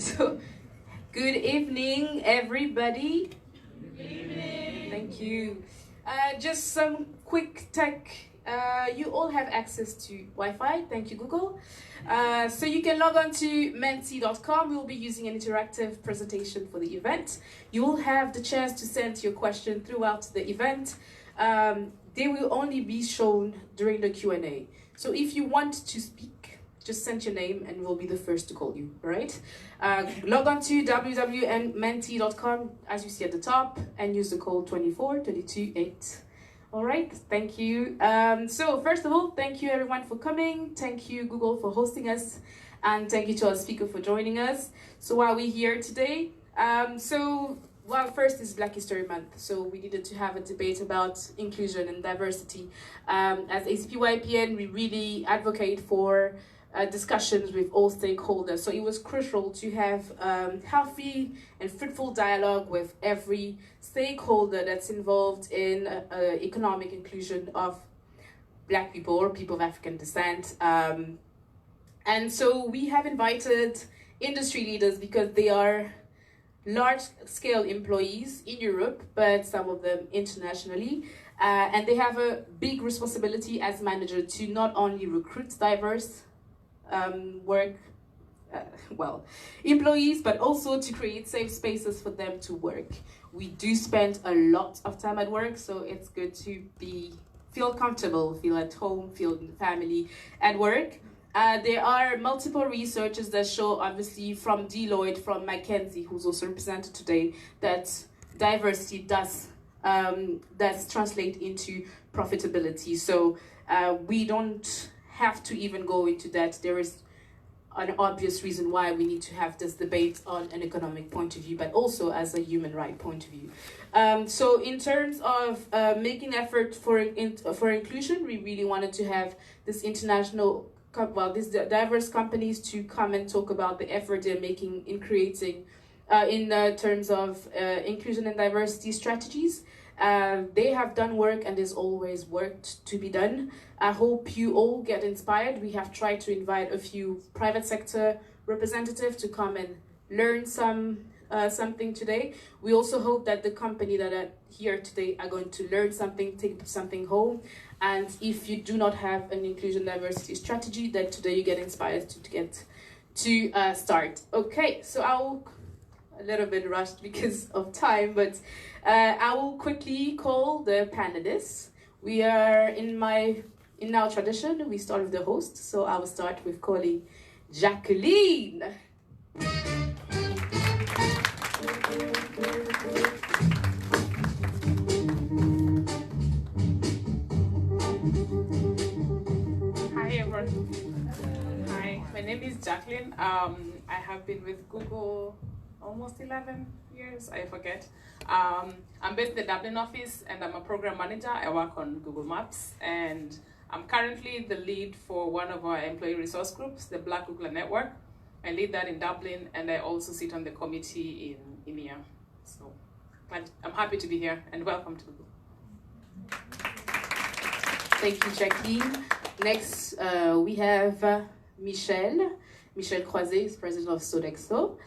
So, good evening, everybody. Good evening. Thank you. Just some quick tech. You all have access to Wi-Fi. Thank you, Google. So you can log on to menti.com. We will be using an interactive presentation for the event. You will have the chance to send your question throughout the event. They will only be shown during the Q&A. So if you want to speak, just send your name and we'll be the first to call you, all right? Log on to www.menti.com, as you see at the top, and use the code 24228. All right, thank you. So first of all, thank you everyone for coming. Thank you, Google, for hosting us. And thank you to our speaker for joining us. So why are we here today? First is Black History Month, so we needed to have a debate about inclusion and diversity. As ACP-YPN, we really advocate for discussions with all stakeholders. So it was crucial to have healthy and fruitful dialogue with every stakeholder that's involved in economic inclusion of Black people or people of African descent. And so we have invited industry leaders because they are large-scale employees in Europe, but some of them internationally. And they have a big responsibility as manager to not only recruit diverse employees, but also to create safe spaces for them to work. We do spend a lot of time at work, so it's good to feel comfortable, feel at home, feel in the family at work. There are multiple researchers that show, obviously, from Deloitte, from McKinsey, who's also represented today, that diversity does translate into profitability. So we don't have to even go into that. There is an obvious reason why we need to have this debate on an economic point of view, but also as a human right point of view. So in terms of making effort for inclusion, we really wanted to have this these diverse companies to come and talk about the effort they're making in creating, in terms of inclusion and diversity strategies. They have done work and there's always work to be done. I hope you all get inspired. We have tried to invite a few private sector representatives to come and learn something today. We also hope that the company that are here today are going to learn something, take something home. And if you do not have an inclusion diversity strategy, then today you get inspired to start. Okay, so I'll a little bit rushed because of time, but I will quickly call the panelists. We are in our tradition, we start with the host, so I will start with calling Jacqueline. Hi everyone. Hi, my name is Jacqueline. I have been with Google almost 11 years, I forget. I'm based in the Dublin office and I'm a program manager. I work on Google Maps and I'm currently the lead for one of our employee resource groups, the Black Googler Network. I lead that in Dublin and I also sit on the committee in EMEA. So I'm happy to be here and welcome to Google. Thank you, Jacqueline. Next, we have Michel Croiset, is president of Sodexo.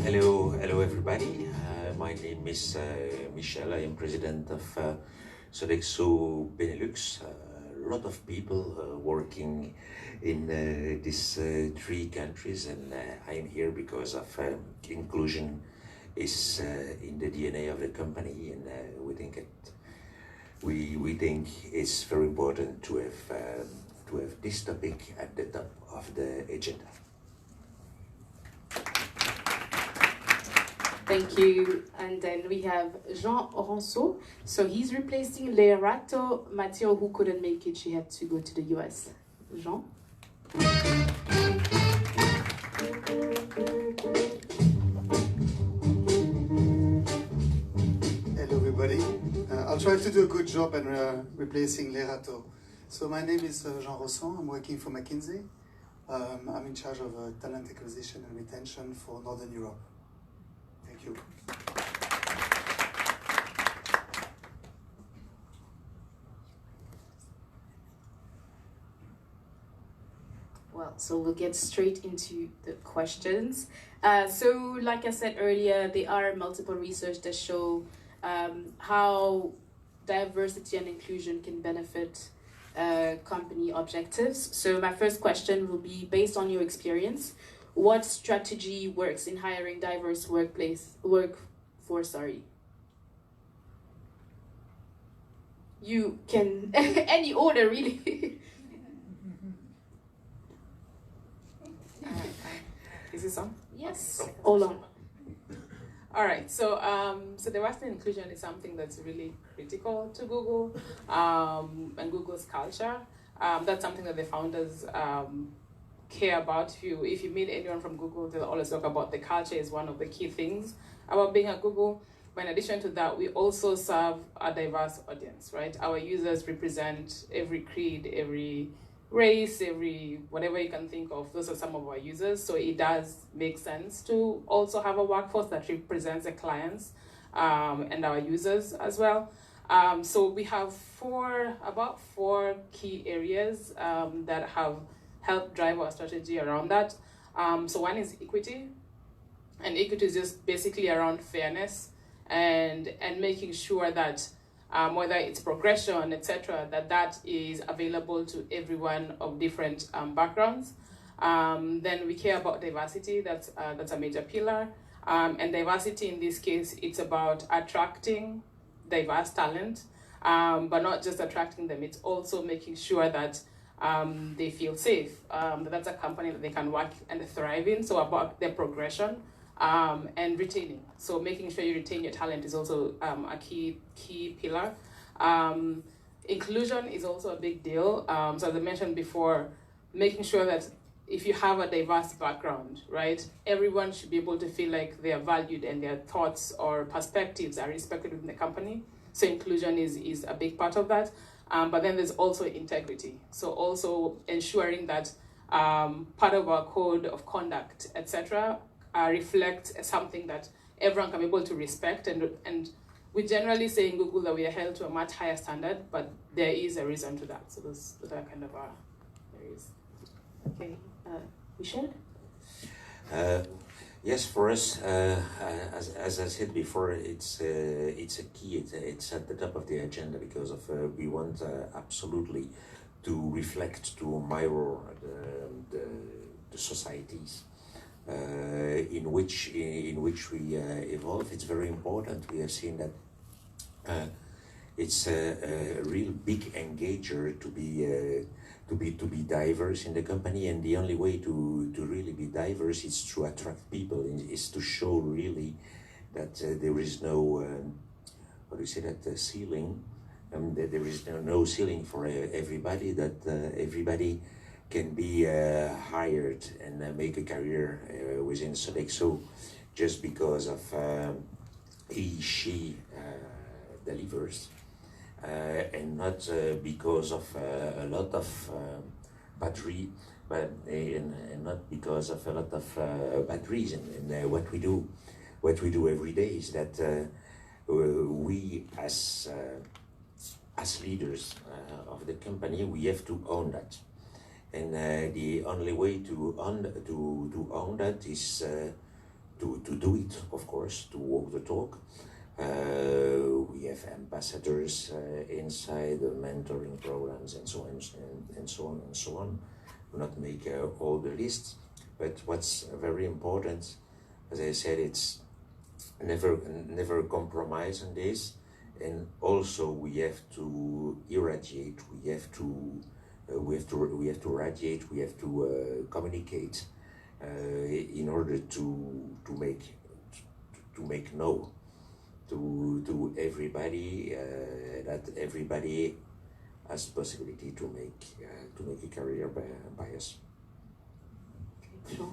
Hello everybody. My name is Michel. I am president of Sodexo Benelux. A lot of people working in these three countries, and I am here because of inclusion is in the DNA of the company, and we think it's very important to have this topic at the top of the agenda. Thank you. And then we have Jean Oranceau. So he's replacing Leerato Matteo, who couldn't make it. She had to go to the US. Jean? Hello everybody. I'll try to do a good job in replacing Leerato. So my name is Jean Rosson. I'm working for McKinsey. I'm in charge of talent acquisition and retention for Northern Europe. Thank you. So we'll get straight into the questions. So like I said earlier, there are multiple research that show how diversity and inclusion can benefit company objectives. So my first question will be, based on your experience, what strategy works in hiring diverse workforce? You can any order really. Is this on? Yes. Hold on. All right. So diversity and inclusion is something that's really critical to Google and Google's culture. That's something that the founders care about. If you meet anyone from Google, they'll always talk about the culture is one of the key things about being at Google. But in addition to that, we also serve a diverse audience, right? Our users represent every creed, every race, every whatever you can think of. Those are some of our users. So it does make sense to also have a workforce that represents the clients and our users as well. So we have about four key areas that have helped drive our strategy around that. So one is equity, and equity is just basically around fairness and making sure that whether it's progression, etc., that is available to everyone of different backgrounds. Then we care about diversity. That's a major pillar. And diversity in this case, it's about attracting diverse talent, but not just attracting them. It's also making sure that they feel safe. That's a company that they can work and thrive in. So about their progression. And retaining. So making sure you retain your talent is also a key pillar. Inclusion is also a big deal. So as I mentioned before, making sure that if you have a diverse background, right, everyone should be able to feel like they are valued and their thoughts or perspectives are respected within the company. So inclusion is a big part of that. But then there's also integrity. So also ensuring that part of our code of conduct, etc., reflect something that everyone can be able to respect, and we generally say in Google that we are held to a much higher standard, but there is a reason to that. So those are kind of our areas. Okay, Michel? Yes, for us, as I said before, it's a key. It's at the top of the agenda because of we want absolutely to reflect, to mirror the societies in which we evolve. It's very important. We have seen that it's a real big engager to be diverse in the company, and the only way to really be diverse is to attract people, is to show really that there is no ceiling, that there is no ceiling for everybody, that everybody can be hired and make a career within Sodexo just because of she delivers, and not because of a lot of battery, and not because of a lot of bad reason. And what we do every day is that we as leaders of the company, we have to own that. And the only way to own that is to do it, of course, to walk the talk. We have ambassadors inside the mentoring programs and so on and so on and so on. We'll not make all the lists, but what's very important, as I said, it's never compromise on this, and also we have to irradiate. We have to radiate, we have to communicate in order to make know to everybody that everybody has possibility to make a career by us. Sure.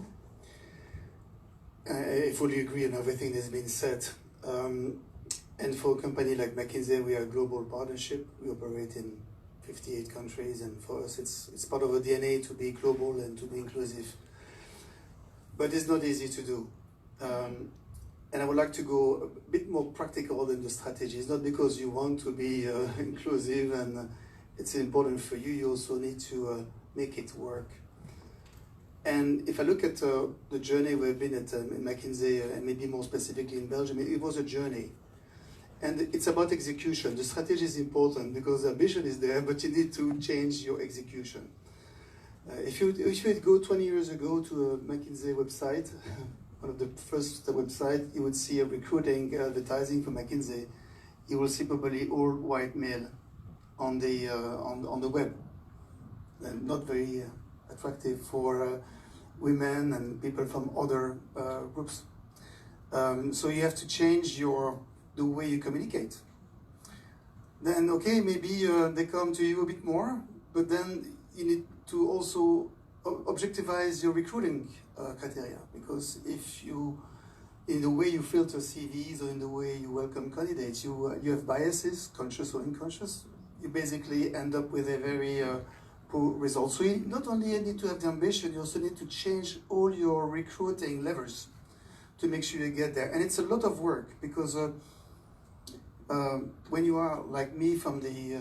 I fully agree on everything that's been said. And for a company like McKinsey, we are a global partnership. We operate in 58 countries, and for us it's part of our DNA to be global and to be inclusive. But it's not easy to do. And I would like to go a bit more practical than the strategy. It's not because you want to be inclusive and it's important for you, you also need to make it work. And if I look at the journey we've been at in McKinsey, and maybe more specifically in Belgium, it was a journey. And it's about execution. The strategy is important because the ambition is there, but you need to change your execution. If you go 20 years ago to a McKinsey website, one of the first websites, you would see a recruiting advertising for McKinsey. You will see probably all white male on the web, and not very attractive for women and people from other groups. So you have to change the way you communicate. Then, okay, maybe they come to you a bit more, but then you need to also objectivize your recruiting criteria, because if you, in the way you filter CVs or in the way you welcome candidates, you have biases, conscious or unconscious, you basically end up with a very poor result. So you not only need to have the ambition, you also need to change all your recruiting levers to make sure you get there. And it's a lot of work, because when you are like me from the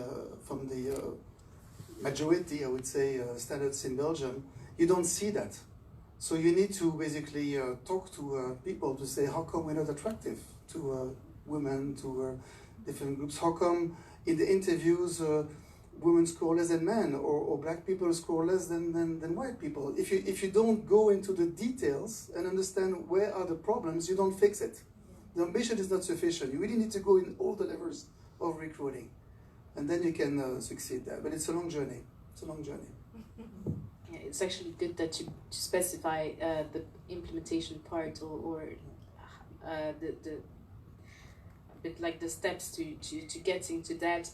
majority, I would say, standards in Belgium, you don't see that. So you need to basically talk to people to say, how come we're not attractive to women, to different groups? How come in the interviews women score less than men, or black people score less than white people? If you don't go into the details and understand where are the problems, you don't fix it. The ambition is not sufficient. You really need to go in all the levels of recruiting, and then you can succeed there. But it's a long journey. It's a long journey. Yeah, it's actually good that you specify the implementation part, or the a bit like the steps to getting to that.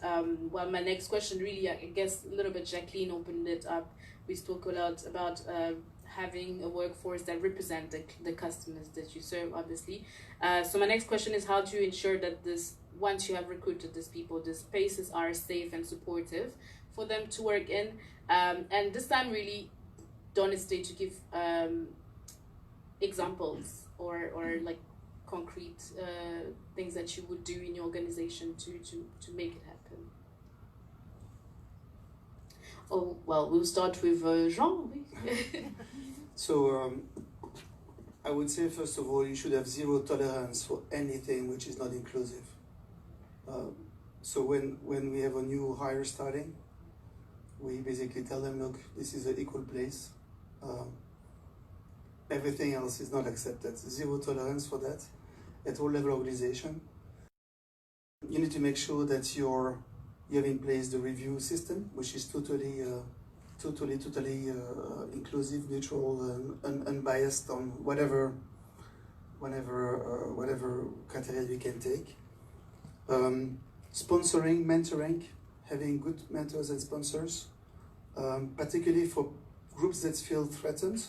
Well, my next question really, I guess a little bit Jacqueline opened it up. We spoke a lot about having a workforce that represent the customers that you serve, obviously. So my next question is, how do you ensure that once you have recruited these people, the spaces are safe and supportive for them to work in? And this time really don't hesitate to give examples or like concrete things that you would do in your organization to make it happen. Oh, well, we'll start with Jean. So I would say, first of all, you should have zero tolerance for anything which is not inclusive. So when we have a new hire starting, we basically tell them, look, this is an equal place. Everything else is not accepted. Zero tolerance for that at all level organization. You need to make sure that you have in place the review system, which is totally inclusive, neutral, and unbiased on whatever criteria we can take. Sponsoring, mentoring, having good mentors and sponsors, particularly for groups that feel threatened.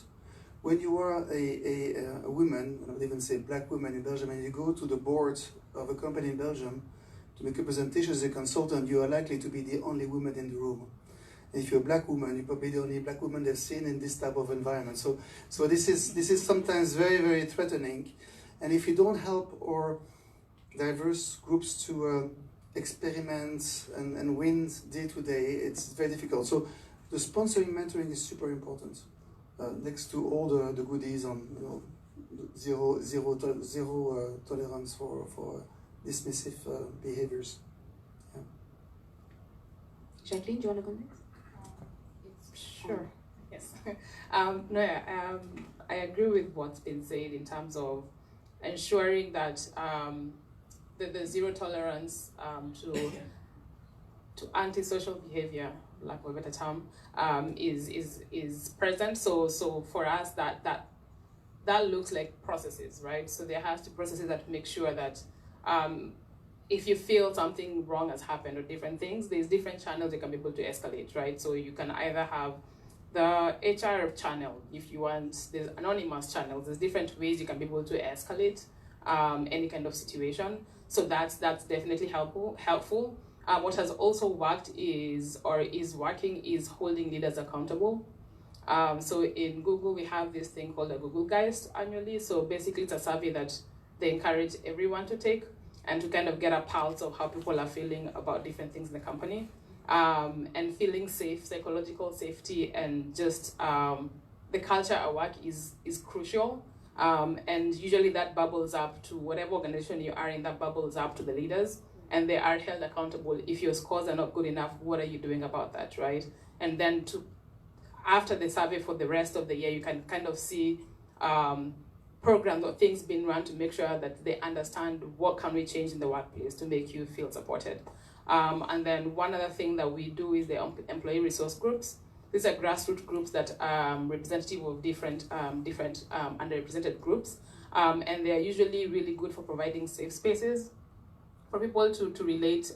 When you are a woman, I would even say black woman in Belgium, and you go to the board of a company in Belgium to make a presentation as a consultant, you are likely to be the only woman in the room. And if you're a black woman, you're probably the only black woman they've seen in this type of environment. So this is sometimes very, very threatening. And if you don't help our diverse groups to experiment and win day to day, it's very difficult. So the sponsoring, mentoring is super important. Next to all the goodies on zero tolerance for dismissive behaviors. Yeah. Jacqueline, do you want to go next? Sure. Yes. I agree with what's been said in terms of ensuring that the zero tolerance to antisocial behavior, lack of a better term, is present. So for us, that looks like processes, right? So there has to be processes that make sure that if you feel something wrong has happened or different things, there's different channels you can be able to escalate, right? So you can either have the HR channel, if you want, there's anonymous channels, there's different ways you can be able to escalate any kind of situation. So that's definitely helpful. What has also worked is working is holding leaders accountable. So in Google, we have this thing called the Google Guide annually. So basically it's a survey that they encourage everyone to take and to kind of get a pulse of how people are feeling about different things in the company. And feeling safe, psychological safety, and just the culture at work is crucial. And usually that bubbles up to whatever organization you are in, that bubbles up to the leaders, and they are held accountable. If your scores are not good enough, what are you doing about that, right? And then after the survey for the rest of the year, you can kind of see programs or things being run to make sure that they understand what can we change in the workplace to make you feel supported. And then one other thing that we do is the employee resource groups. These are grassroots groups that are representative of different underrepresented groups. And they are usually really good for providing safe spaces for people to relate,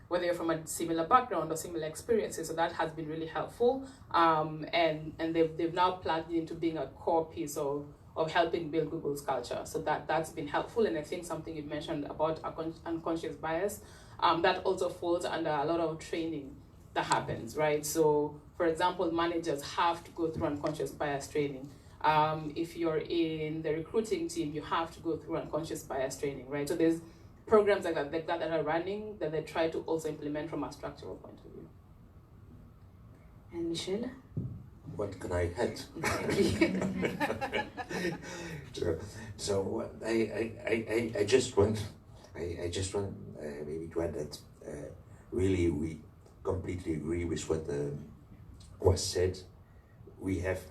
whether you're from a similar background or similar experiences. So that has been really helpful. And they've now plugged into being a core piece of helping build Google's culture. So that's been helpful. And I think something you mentioned about unconscious bias, that also falls under a lot of training that happens, right? So, for example, managers have to go through unconscious bias training. If you're in the recruiting team, you have to go through unconscious bias training, right? So there's programs like that are running that they try to also implement from a structural point of view. And Michelle? What can I add? So I just want maybe to add that really we completely agree with what was said. We have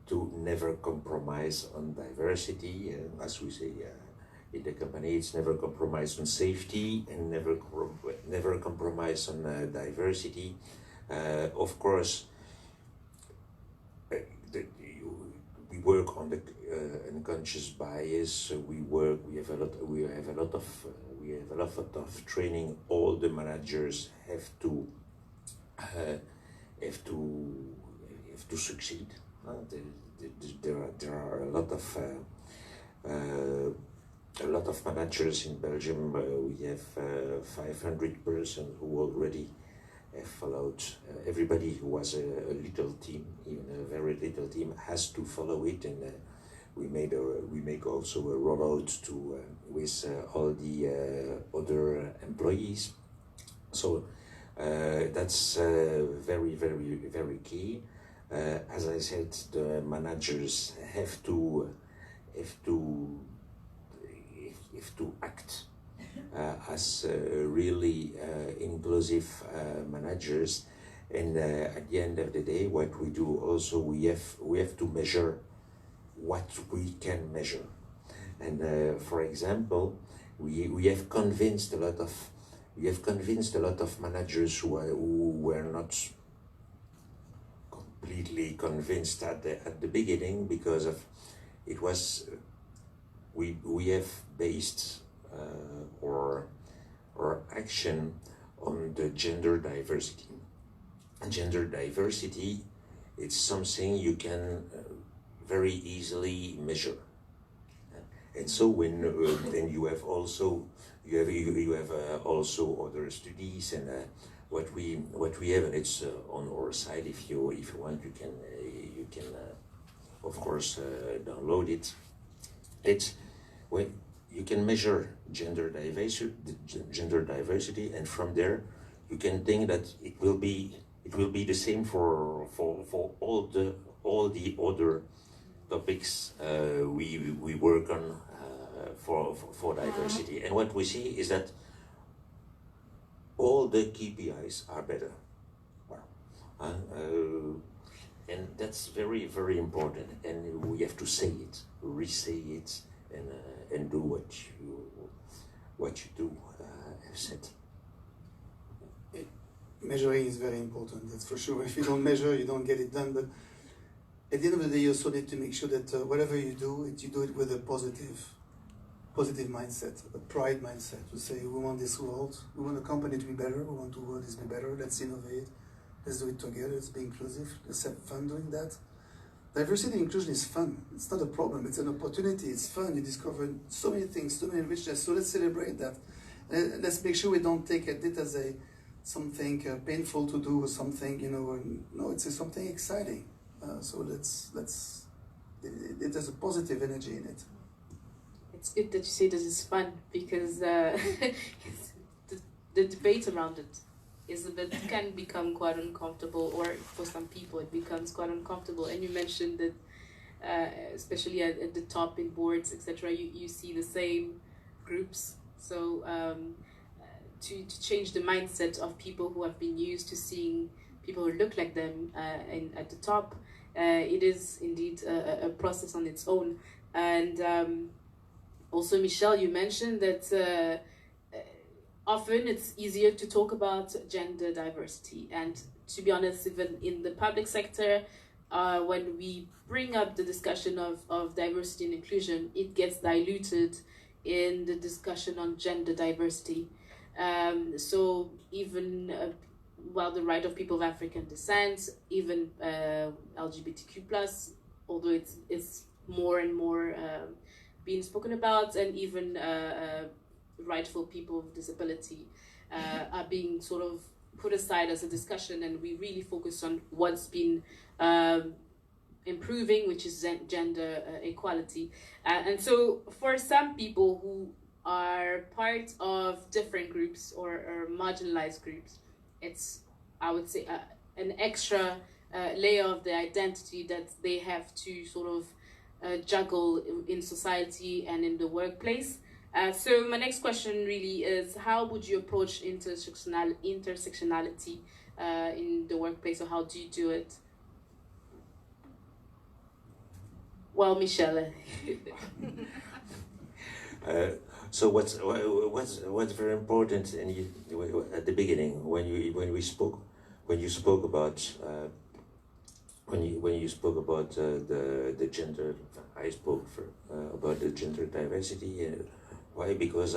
to never compromise on diversity, as we say in the company. It's never compromise on safety and never compromise on diversity. Of course, we work on the unconscious bias. We have a lot of training. All the managers have to succeed. There are a lot of managers in Belgium. We have 500 persons who already have followed. Everybody who was a little team, even a very little team, has to follow it, and we make also a rollout to with all the other employees. So that's very, very, very key. As I said, the managers have to act as really inclusive managers, and at the end of the day, what we do also, we have to measure what we can measure. And for example, we have convinced a lot of managers who were not completely convinced at the beginning, because of it was we have based our action on the gender diversity. And gender diversity, it's something you can very easily measure. And so when then you have also also other studies, and what we have, and it's on our side. If you want, you can of course download it. It's when you can measure gender diversity, and from there you can think that it will be the same for all the other topics we work on for diversity. And what we see is that all the KPIs are better. And that's very, very important, and we have to say it, re-say it, and do what you do have said. Measuring is very important, that's for sure. If you don't measure, you don't get it done. But at the end of the day, you also need to make sure that whatever you do it with a positive mindset, a pride mindset, to say, we want this world, we want the company to be better, we want the world to be better, let's innovate, let's do it together, let's be inclusive, let's have fun doing that. Diversity and inclusion is fun. It's not a problem, it's an opportunity, it's fun. You discover so many things, so many richness, so let's celebrate that. And let's make sure we don't take it as something painful to do, or something, no, it's something exciting. So let's it has a positive energy in it. It's good that you say this is fun, because the debate around it is a bit, can become quite uncomfortable, or for some people it becomes quite uncomfortable. And you mentioned that especially at the top in boards, etc., you see the same groups. So to change the mindset of people who have been used to seeing people who look like them at the top, it is indeed a process on its own. And also, Michelle, you mentioned that often it's easier to talk about gender diversity. And to be honest, even in the public sector, when we bring up the discussion of diversity and inclusion, it gets diluted in the discussion on gender diversity. So even while the right of people of African descent, even LGBTQ+, although it's more and more being spoken about, and even rightful people with disability are being sort of put aside as a discussion, and we really focus on what's been improving, which is gender equality. And so for some people who are part of different groups or marginalized groups, it's, I would say, an extra layer of the identity that they have to sort of juggle in society and in the workplace. So my next question really is, how would you approach intersectionality in the workplace, or how do you do it? Well, Michelle. So what's very important, and at the beginning when you spoke about the gender, I spoke about the gender diversity. Why? Because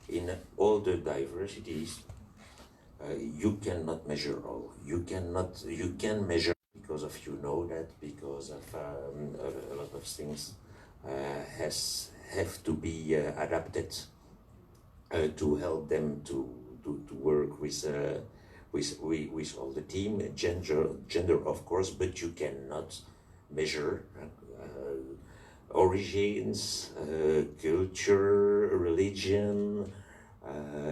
in all the diversities, you cannot measure all. You can measure because of because of a lot of things have to be adapted to help them to work with all the team. Gender of course, but you cannot measure origins, culture, religion,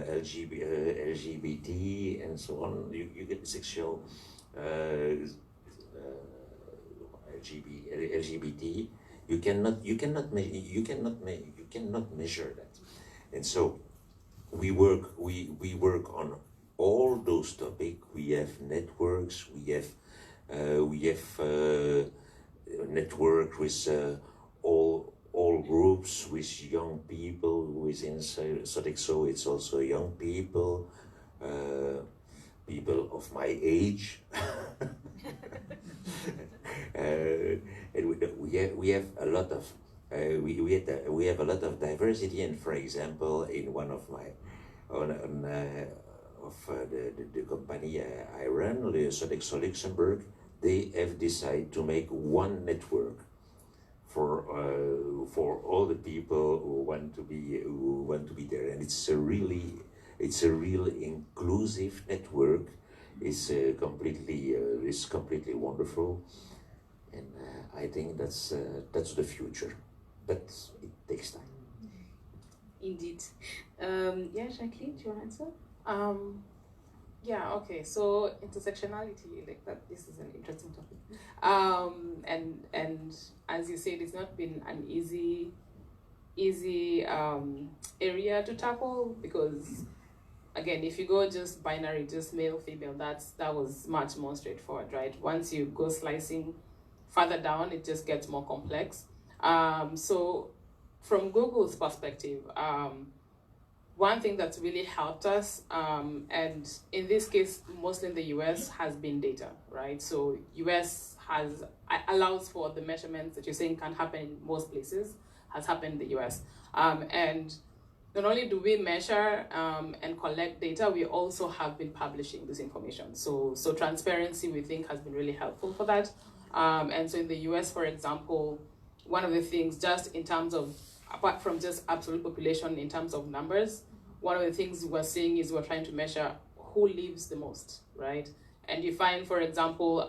LGBT, and so on. You get sexual LGBT. You cannot measure that, and so we work on all those topics. We have networks. We have network with all groups, with young people within Sodexo. It's also young people, people of my age. And we have a lot of we have a lot of diversity. And for example, in one of my the company I run, the Sodexo Luxembourg, they have decided to make one network for all the people who want to be there, and it's a real inclusive network. It's completely wonderful, and I think that's the future, but it takes time. Indeed. Yeah, Jacqueline, do you want to answer? Yeah, okay, so intersectionality, like that, this is an interesting topic. And as you said, it's not been an easy area to tackle, because again, if you go just binary, just male, female, that was much more straightforward, right? Once you go slicing further down, it just gets more complex. So from Google's perspective, one thing that's really helped us, and in this case, mostly in the US, has been data, right? So US allows for the measurements that you're saying can't happen in most places, has happened in the US. And not only do we measure and collect data, we also have been publishing this information. So transparency, we think, has been really helpful for that. And so in the US, for example, one of the things, just in terms of, apart from just absolute population in terms of numbers, one of the things we're seeing is we're trying to measure who lives the most, right? And you find, for example,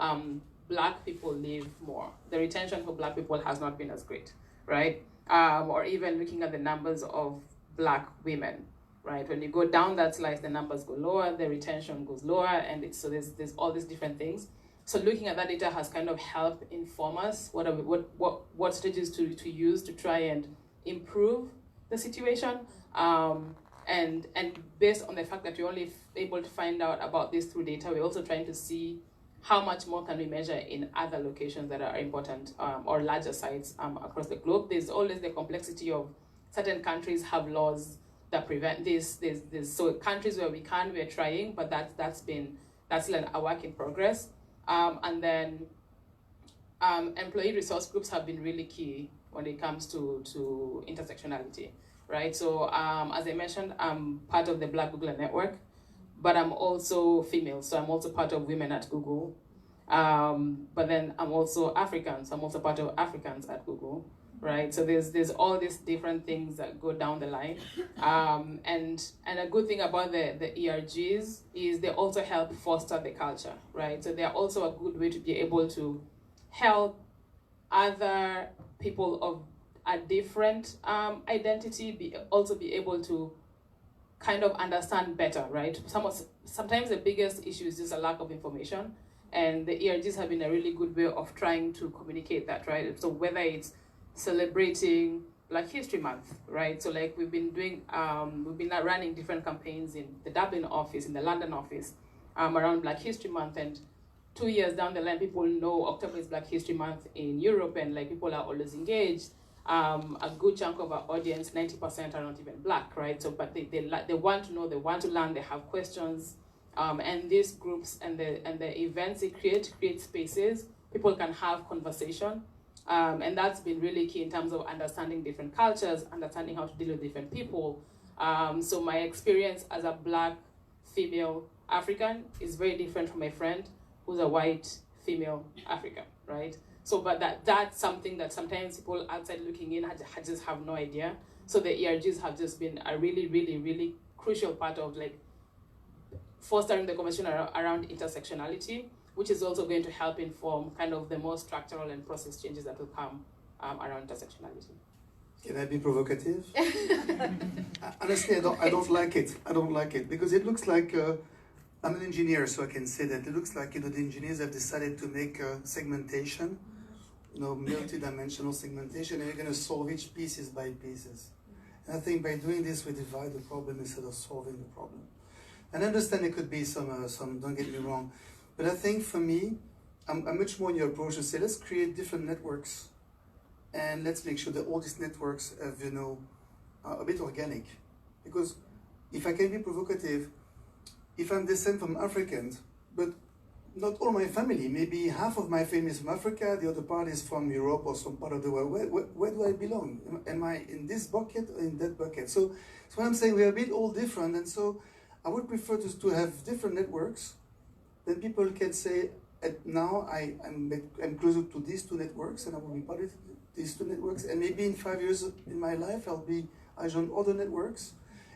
Black people live more. The retention for Black people has not been as great, right? Or even looking at the numbers of Black women. right? When you go down that slice, the numbers go lower, the retention goes lower, and so there's all these different things. So looking at that data has kind of helped inform us what strategies to use to try and improve the situation. And based on the fact that we're only able to find out about this through data, we're also trying to see how much more can we measure in other locations that are important or larger sites across the globe. There's always the complexity of certain countries have laws that prevent this. So countries where we're trying, but that's still a work in progress. And then employee resource groups have been really key when it comes to intersectionality, right? So as I mentioned, I'm part of the Black Googler Network, but I'm also female, so I'm also part of Women at Google. But then I'm also African, so I'm also part of Africans at Google, right? So there's all these different things that go down the line. And a good thing about the ERGs is they also help foster the culture, right? So they're also a good way to be able to help other people of a different identity also be able to kind of understand better, right? Sometimes the biggest issue is just a lack of information, and the ERGs have been a really good way of trying to communicate that, right? So whether it's celebrating Black History Month, right? So like we've been running different campaigns in the Dublin office, in the London office, around Black History Month, and 2 years down the line, people know October is Black History Month in Europe, and like people are always engaged. A good chunk of our audience, 90% are not even Black, right? So, but they want to know, they want to learn, they have questions, and these groups and the events they create spaces. People can have conversation, and that's been really key in terms of understanding different cultures, understanding how to deal with different people. So my experience as a Black female African is very different from my friend who's a white female African, right? So, but that's something that sometimes people outside looking in just have no idea. So the ERGs have just been a really, really, really crucial part of like fostering the conversation around intersectionality, which is also going to help inform kind of the more structural and process changes that will come around intersectionality. Can I be provocative? Honestly, I don't like it. I don't like it because it looks like I'm an engineer, so I can say that it looks like the engineers have decided to make segmentation, multi-dimensional segmentation, and you're going to solve each pieces by pieces. And I think by doing this, we divide the problem instead of solving the problem. And I understand there could be some. Don't get me wrong, but I think for me, I'm much more in your approach to say let's create different networks, and let's make sure that all these networks have a bit organic, because if I can be provocative. If I'm descent from Africans, but not all my family, maybe half of my family is from Africa, the other part is from Europe or some part of the world, where do I belong? Am I in this bucket or in that bucket? So what I'm saying, we're a bit all different, and so I would prefer to have different networks. Then people can say, now I'm closer to these two networks, and I will be part of these two networks, and maybe in 5 years in my life, I join other networks.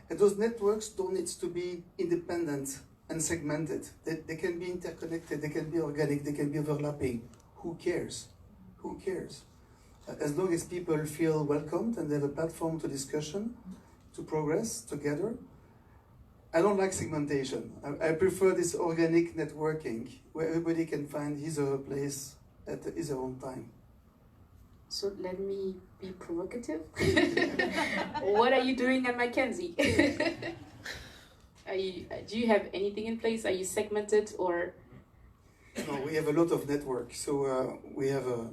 And those networks don't need to be independent and segmented. They can be interconnected, they can be organic, they can be overlapping. Who cares? Who cares? As long as people feel welcomed and they have a platform to discussion, to progress together. I don't like segmentation. I prefer this organic networking where everybody can find his or her place at his or her own time. So let me be provocative. What are you doing at Mackenzie? Do you have anything in place? Are you segmented or? No, we have a lot of networks. So we have a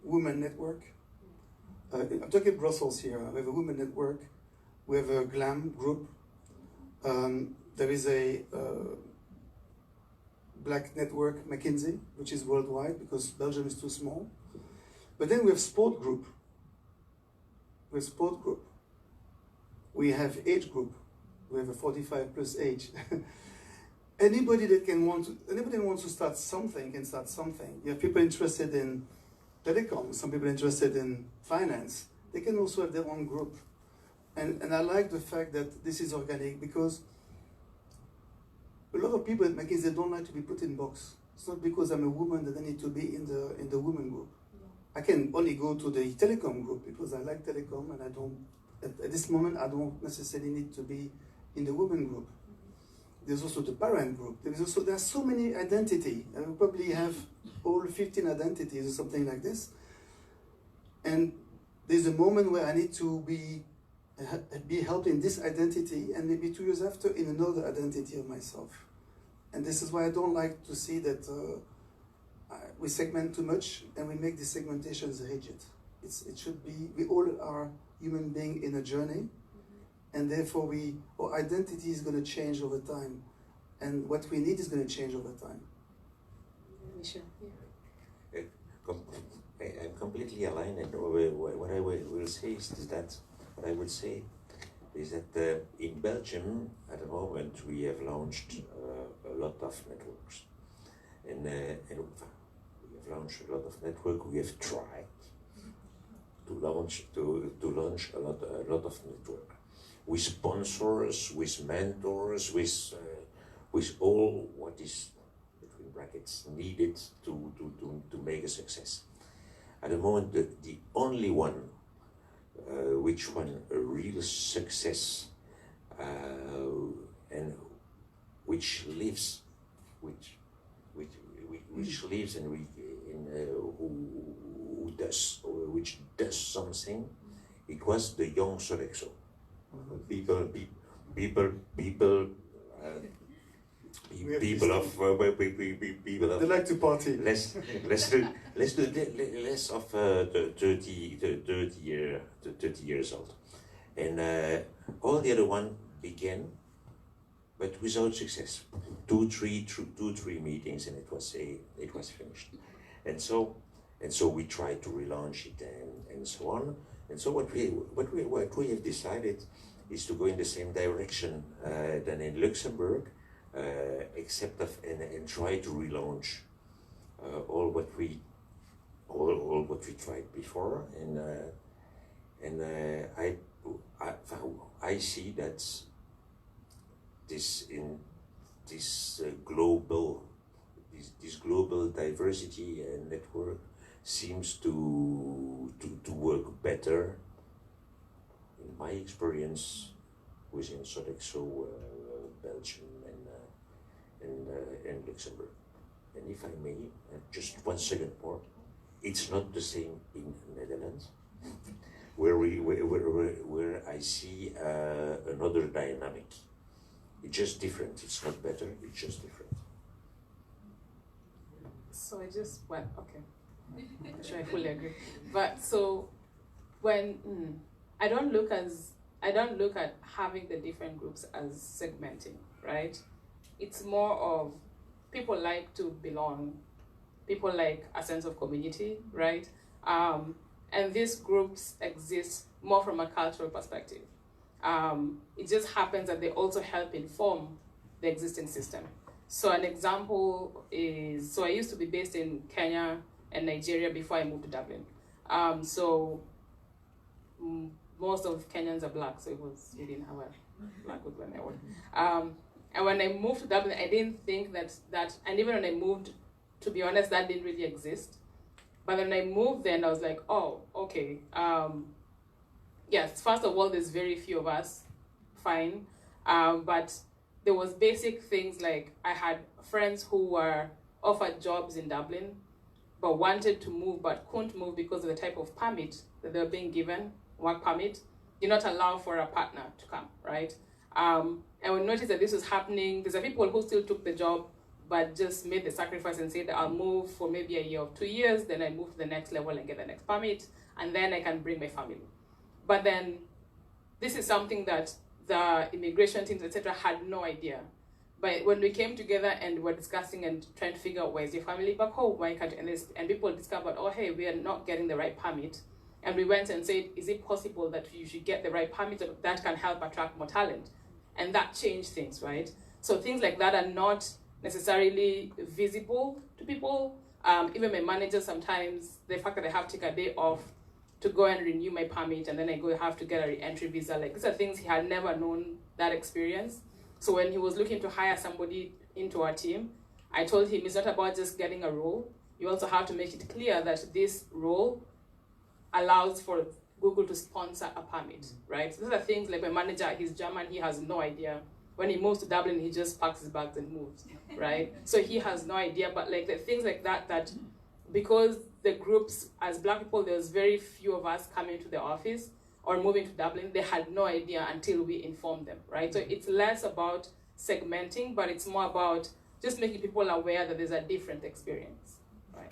women network. I'm talking Brussels here. We have a women network. We have a GLAM group. There is a Black network, McKinsey, which is worldwide because Belgium is too small. But then we have sport group. We have age group. We have a 45 plus age. Anybody wants to start something can start something. You have people interested in telecom, some people interested in finance. They can also have their own group. And I like the fact that this is organic because a lot of people at McKinsey don't like to be put in box. It's not because I'm a woman that I need to be in the women group. I can only go to the telecom group because I like telecom and I don't, at this moment, I don't necessarily need to be in the women group. There's also the parent group. There's so many identity. We probably have all 15 identities or something like this. And there's a moment where I need to be helped in this identity, and maybe 2 years after in another identity of myself. And this is why I don't like to see that we segment too much and we make these segmentations rigid. It should be, we all are human beings in a journey, and therefore our identity is going to change over time, and what we need is going to change over time. Michel, yeah. I'm completely aligned, and what I will say is that what I would say is that in Belgium at the moment we have launched a lot of networks, and we have launched a lot of network. We have tried to launch a lot of network with sponsors, with mentors, with all what is between brackets needed to make a success. At the moment, the only one which won a real success and which lives, which lives and which does something. It was the young Sodexo. People They like to party. less of 30 years old, and all the other one began, but without success. Two, three meetings, and it was finished. And so we tried to relaunch it and so on. And so what we have decided is to go in the same direction than in Luxembourg, and try to relaunch all what we tried before, and I see that this global diversity and network seems to work better, in my experience, within Sodexo Belgium and Luxembourg. And if I may, just 1 second more, it's not the same in Netherlands, where I see another dynamic. It's just different. It's not better. It's just different. So I just went, okay. I'm sure I fully agree. But so when I don't look at having the different groups as segmenting, right? It's more of people like to belong, people like a sense of community, right? And these groups exist more from a cultural perspective. It just happens that they also help inform the existing system. So an example is, so I used to be based in Kenya and Nigeria before I moved to Dublin. Most of Kenyans are black, so we didn't have a black group when I went. And when I moved to Dublin, I didn't think that, and even when I moved, to be honest, that didn't really exist. But when I moved then, I was like, oh, okay. Yes, first of all, there's very few of us, fine. But there was basic things like I had friends who were offered jobs in Dublin, but wanted to move, but couldn't move because of the type of permit that they were being given, work permit. Did not allow for a partner to come, right? And we noticed that this was happening. There's people who still took the job, but just made the sacrifice and said, I'll move for maybe a year or 2 years, then I move to the next level and get the next permit, and then I can bring my family. But then this is something that the immigration teams, etc., had no idea. But when we came together and were discussing and trying to figure out where's your family back home, why can't, and people discovered, oh, hey, we are not getting the right permit. And we went and said, is it possible that you should get the right permit that can help attract more talent? And that changed things, right? So things like that are not necessarily visible to people. Even my manager sometimes, the fact that I have to take a day off to go and renew my permit, and then I have to get a re-entry visa, like these are things he had never known that experience. So when he was looking to hire somebody into our team, I told him it's not about just getting a role. You also have to make it clear that this role allows for Google to sponsor a permit, right? So those are things like my manager, he's German, he has no idea. When he moves to Dublin, he just packs his bags and moves, right? So he has no idea, but like the things like that, that because the groups, as Black people, there's very few of us coming to the office or moving to Dublin, they had no idea until we informed them, right? So it's less about segmenting, but it's more about just making people aware that there's a different experience, right?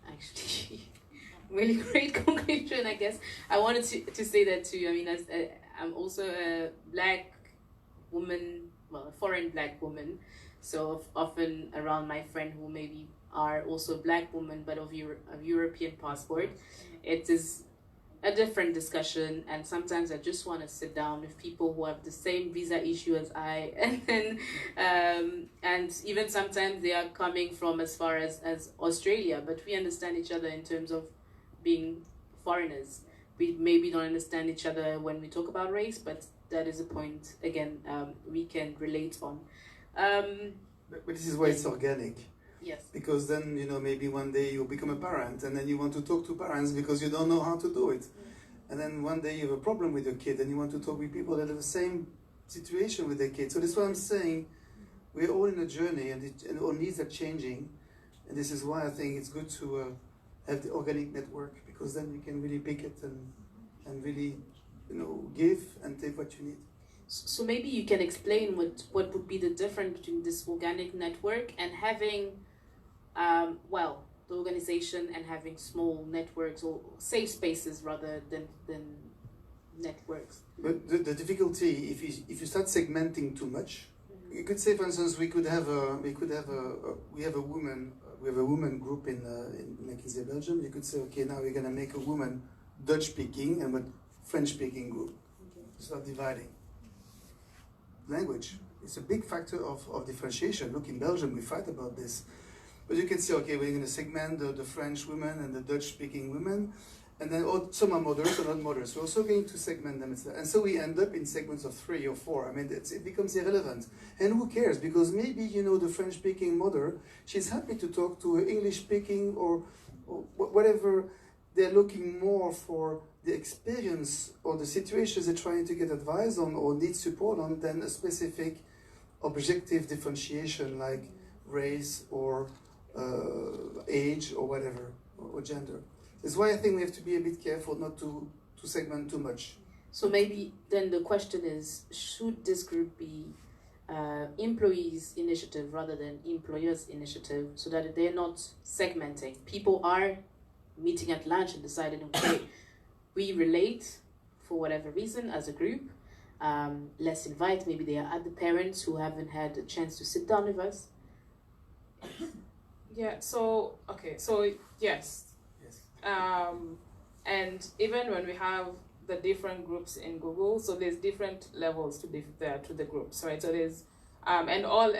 Actually, really great conclusion, I guess. I wanted to say that too. I mean, as I'm also a Black woman, well, a foreign Black woman, so often around my friend who maybe are also Black women but of European passport, it is a different discussion, and sometimes I just want to sit down with people who have the same visa issue as I, and then and even sometimes they are coming from as far as Australia, but we understand each other in terms of being foreigners. We maybe don't understand each other when we talk about race, but that is a point, again, we can relate on. But this is why it's organic. Yes. Because then, you know, maybe one day you become a parent and then you want to talk to parents because you don't know how to do it. And then one day you have a problem with your kid and you want to talk with people that have the same situation with their kids. So this is what I'm saying. We're all in a journey, and our needs are changing. And this is why I think it's good to have the organic network, because then you can really pick it and really, you know, give and take what you need. So maybe you can explain what would be the difference between this organic network and having, well, the organization and having small networks or safe spaces rather than networks. But the difficulty, if you start segmenting too much, you could say, for instance, we have a woman group in McKinsey, Belgium. You could say, okay, now we're gonna make a woman Dutch speaking and a French speaking group. Okay. Start dividing. Language is a big factor of differentiation. Look, in Belgium we fight about this, but you can say, okay, we're going to segment the French women and the Dutch speaking women, and then some are mothers or not mothers. We're also going to segment them, and so we end up in segments of 3 or 4. I mean, it becomes irrelevant, and who cares? Because maybe, you know, the French speaking mother, she's happy to talk to an English speaking or whatever. They're looking more for the experience or the situations they're trying to get advice on or need support on than a specific objective differentiation like race or age or whatever, or gender. That's why I think we have to be a bit careful not to segment too much. So maybe then the question is, should this group be employees initiative rather than employers initiative, so that they're not segmenting? People are meeting at lunch and deciding, okay, we relate for whatever reason as a group. Let's invite, maybe they are other parents who haven't had a chance to sit down with us. Yeah, so, okay, so yes. And even when we have the different groups in Google, so there's different levels to the groups, right? So there's, and all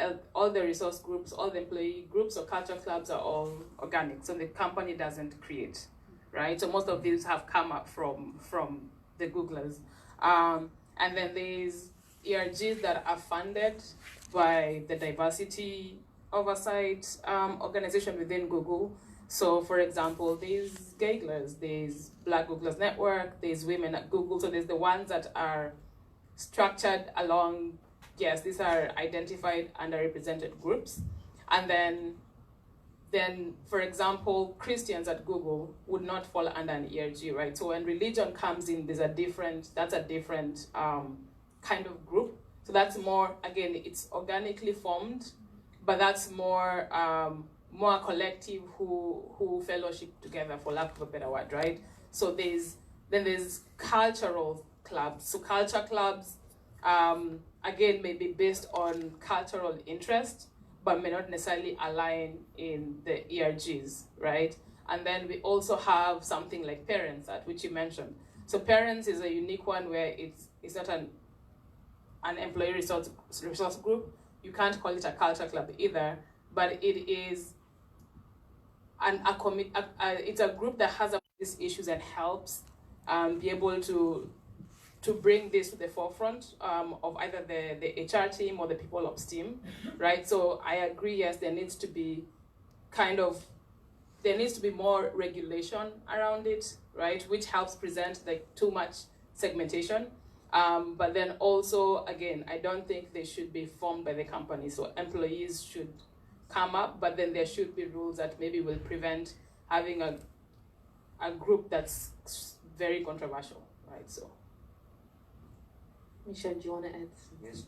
the resource groups, all the employee groups or culture clubs are all organic, so the company doesn't create, right? So most of these have come up from the Googlers. And then there's ERGs that are funded by the diversity oversight organization within Google. So for example, there's Geiglers, there's Black Googlers Network, there's Women at Google. So there's the ones that are structured along, yes, these are identified underrepresented groups. And then for example, Christians at Google would not fall under an ERG, right? So when religion comes in, that's a different kind of group. So that's more, again, it's organically formed, but that's more collective who fellowship together, for lack of a better word, right? So there's cultural clubs. So culture clubs, again, may be based on cultural interest, but may not necessarily align in the ERGs, right? And then we also have something like Parents, which you mentioned. So Parents is a unique one where it's not an employee resource group. You can't call it a culture club either, but it is it's a group that has these issues and helps be able to bring this to the forefront of either the HR team or the people ops team, right? So I agree, yes, there needs to be kind of there needs to be more regulation around it, right? Which helps prevent like too much segmentation. But then also, again, I don't think they should be formed by the company. So employees should come up, but then there should be rules that maybe will prevent having a group that's very controversial, right? So. Michel, do you want to add? Yes,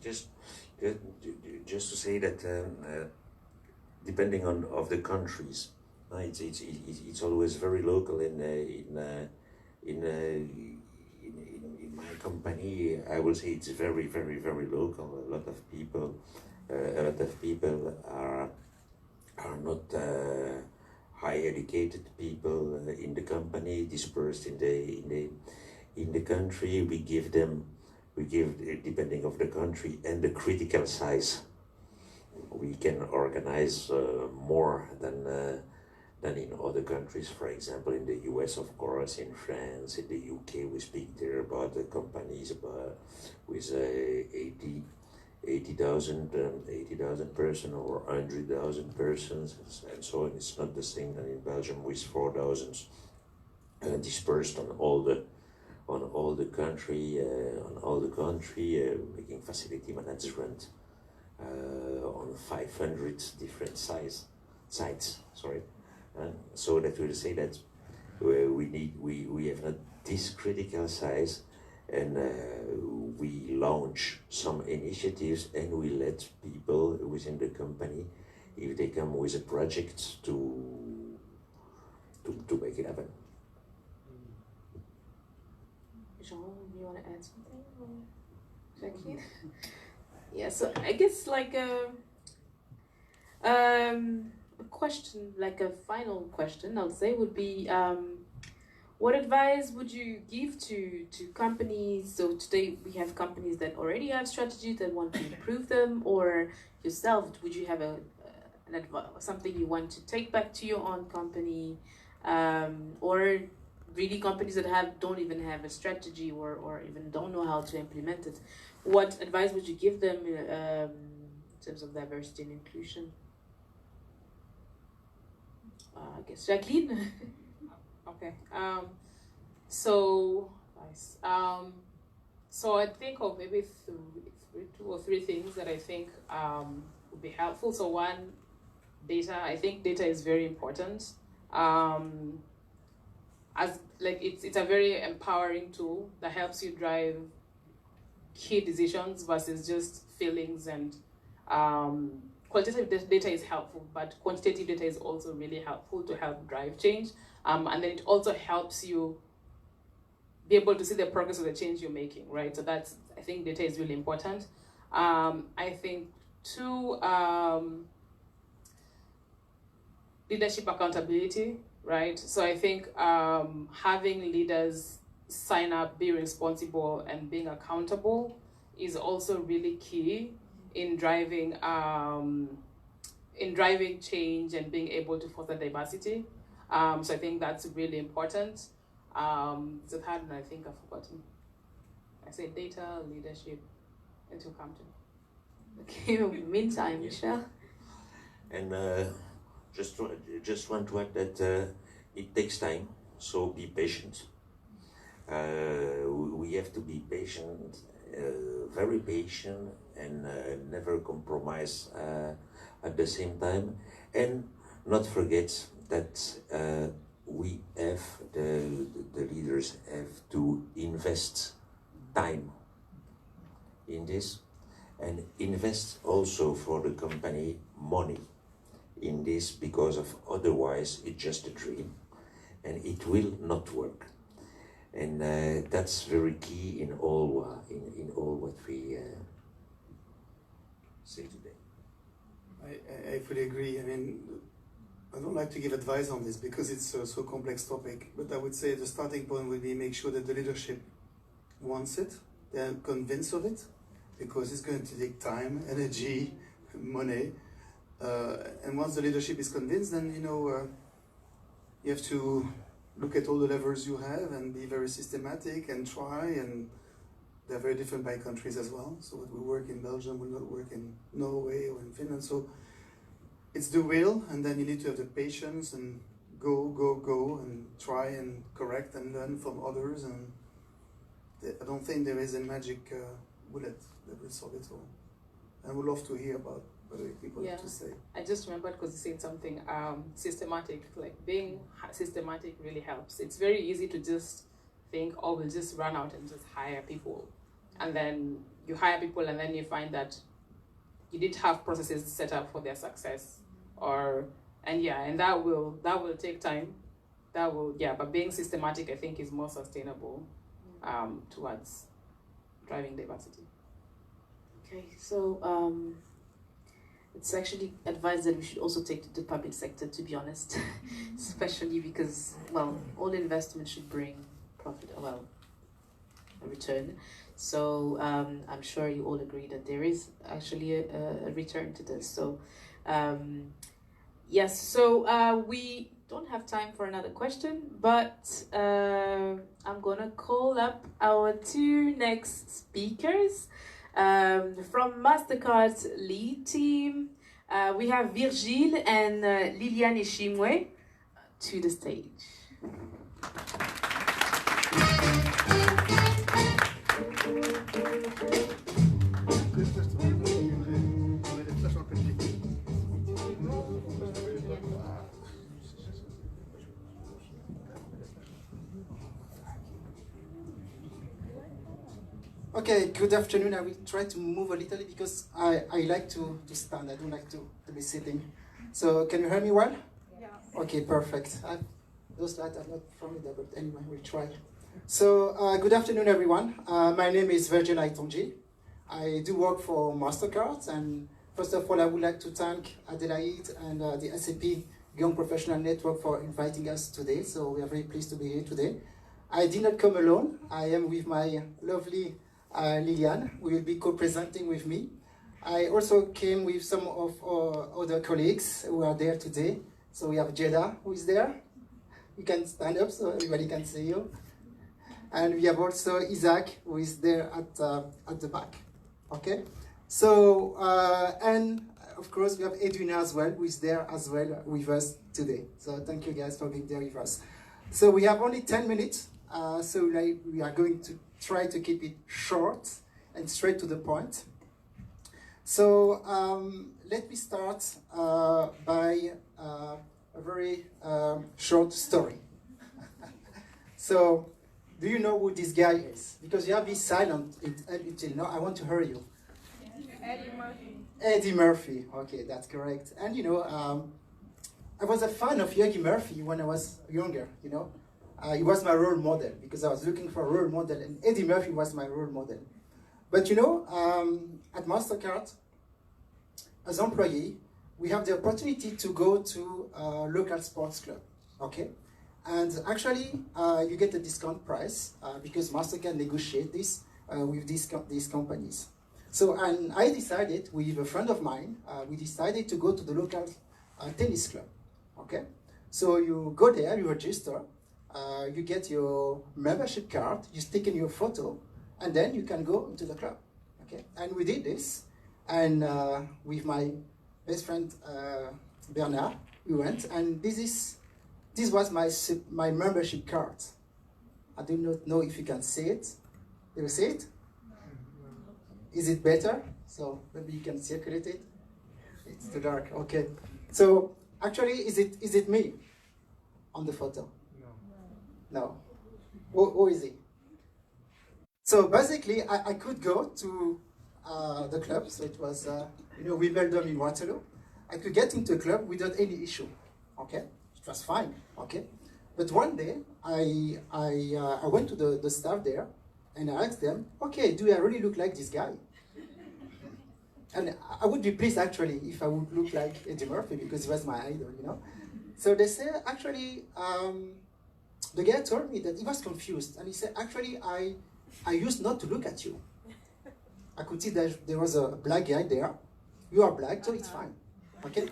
just to say that depending on of the countries, it's always very local. In my company, I will say it's very local. A lot of people are not high educated people in the company, dispersed in the country. We give depending of the country and the critical size. We can organize more than in other countries. For example, in the US, of course, in France, in the UK, we speak there about the companies with 80,000 persons or 100,000 persons and so on. It's not the same than in Belgium with 4,000 dispersed on all the country, making facility management on 500 different sites. Sorry, so that will say that we have not this critical size, and we launch some initiatives, and we let people within the company, if they come with a project, to make it happen. Jean, you want to add something? Or Jackie? Yeah, so I guess like a question, like a final question, I would say, would be what advice would you give to companies? So today we have companies that already have strategies that want to improve them, or yourself, would you have an advice, something you want to take back to your own company, or really companies that don't even have a strategy or even don't know how to implement it? What advice would you give them in terms of diversity and inclusion? I guess Jacqueline. Okay. So nice. So I think of maybe two or three things that I think would be helpful. So one, data. I think data is very important. As like it's a very empowering tool that helps you drive key decisions versus just feelings, and qualitative data is helpful, but quantitative data is also really helpful to help drive change, and then it also helps you be able to see the progress of the change you're making, right? So I think data is really important. I think two, leadership accountability, right? So I think having leaders sign up, be responsible, and being accountable is also really key in driving change and being able to foster diversity. So I think that's really important. The third one, I think I've forgotten. I said data, leadership, and to come to. Okay, meantime, Michel. And just want to add that it takes time, so be patient. We have to be patient, very patient, and never compromise at the same time, and not forget that we have the leaders have to invest time in this, and invest also for the company money in this, because of otherwise it's just a dream and it will not work. And that's very key in all what we say today. I fully agree. I mean, I don't like to give advice on this because it's a so complex topic, but I would say the starting point would be make sure that the leadership wants it, they're convinced of it, because it's going to take time, energy, money. And once the leadership is convinced, then you have to look at all the levers you have and be very systematic and try, and they're very different by countries as well. So what will work in Belgium will not work in Norway or in Finland. So it's the will, and then you need to have the patience and go and try and correct and learn from others. And I don't think there is a magic bullet that will solve it all. And we'd love to hear about what people have to say. I just remembered because you said something systematic. Like being systematic really helps. It's very easy to just think, oh, we'll just run out and just hire people, and then you hire people, and then you find that you didn't have processes set up for their success, and that will take time. But being systematic, I think, is more sustainable towards driving diversity. Okay, so it's actually advised that we should also take to the public sector, to be honest, especially because, well, all investment should bring profit, well, a return. So I'm sure you all agree that there is actually a return to this. So yes, so we don't have time for another question, but I'm gonna call up our two next speakers. From MasterCard's lead team, we have Virgile and Liliane Ishimwe to the stage. Okay, good afternoon. I will try to move a little because I like to stand. I don't like to be sitting. So can you hear me well? Yeah. Okay, perfect. Those slides are not from me there, but anyway, we'll try. So good afternoon, everyone. My name is Virgile Aitonji. I do work for MasterCard, and first of all, I would like to thank Adelaide and the ACP Young Professional Network for inviting us today. So we are very pleased to be here today. I did not come alone. I am with my lovely Liliane, who will be co-presenting with me. I also came with some of our other colleagues who are there today. So we have Jeddah, who is there. You can stand up so everybody can see you. And we have also Isaac, who is there at the back. Okay? So, and of course, we have Edwina as well, who is there as well with us today. So thank you guys for being there with us. So we have only 10 minutes. So we are going to try to keep it short and straight to the point. So let me start by a very short story. So do you know who this guy is? Because you have been silent until now. I want to hear you. Eddie Murphy. Eddie Murphy. Okay, that's correct. And you know, I was a fan of Eddie Murphy when I was younger, you know. He was my role model because I was looking for a role model, and Eddie Murphy was my role model. But you know, at MasterCard, as employee, we have the opportunity to go to a local sports club, okay? And actually, you get a discount price because MasterCard negotiate this with these companies. So, and I decided with a friend of mine, we decided to go to the local tennis club, okay? So you go there, you register, you get your membership card, you stick in your photo, and then you can go into the club, okay? And we did this, and with my best friend Bernard, we went, and this was my membership card. I do not know if you can see it. Do you see it? Is it better? So maybe you can circulate it. It's too dark. Okay. So actually, is it me on the photo? No. Who is he? So basically, I could go to the club. So it was, Wimbledon in Waterloo. I could get into a club without any issue. Okay, it was fine. Okay, but one day I went to the staff there, and I asked them, okay, do I really look like this guy? And I would be pleased actually if I would look like Eddie Murphy because he was my idol, you know. So they said actually. The guy told me that he was confused, and he said, actually, I used not to look at you. I could see that there was a black guy there. You are black, so it's fine. Okay?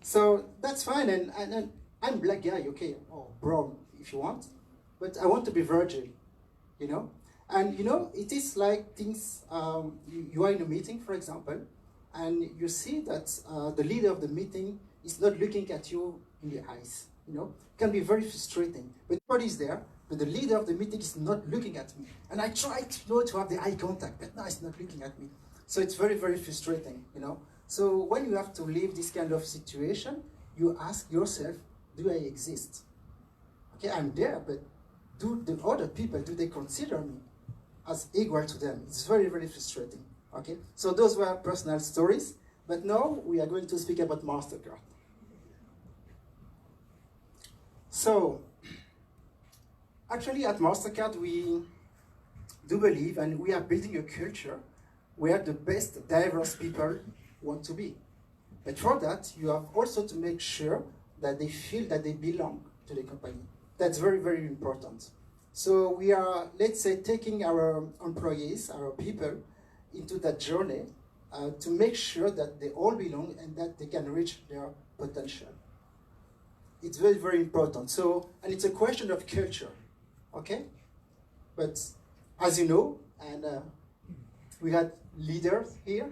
So that's fine, and I'm black guy, okay, or brown if you want, but I want to be virgin, you know? And you know, it is like things, you are in a meeting, for example, and you see that the leader of the meeting is not looking at you in the eyes. you know, can be very frustrating. But everybody's there, but the leader of the meeting is not looking at me. And I try to, you know, to have the eye contact, but no, it's not looking at me. So it's very, very frustrating, you know. So when you have to leave this kind of situation, you ask yourself, do I exist? Okay, I'm there, but do the other people, do they consider me as equal to them? It's very, very frustrating, okay? So those were personal stories, but now we are going to speak about MasterCard. So, actually at MasterCard, we do believe, and we are building a culture where the best diverse people want to be. But for that, you have also to make sure that they feel that they belong to the company. That's very, very important. So we are, let's say, taking our employees, our people, into that journey to make sure that they all belong and that they can reach their potential. It's very, very important. So, and it's a question of culture, okay? But as you know, and we had leaders here,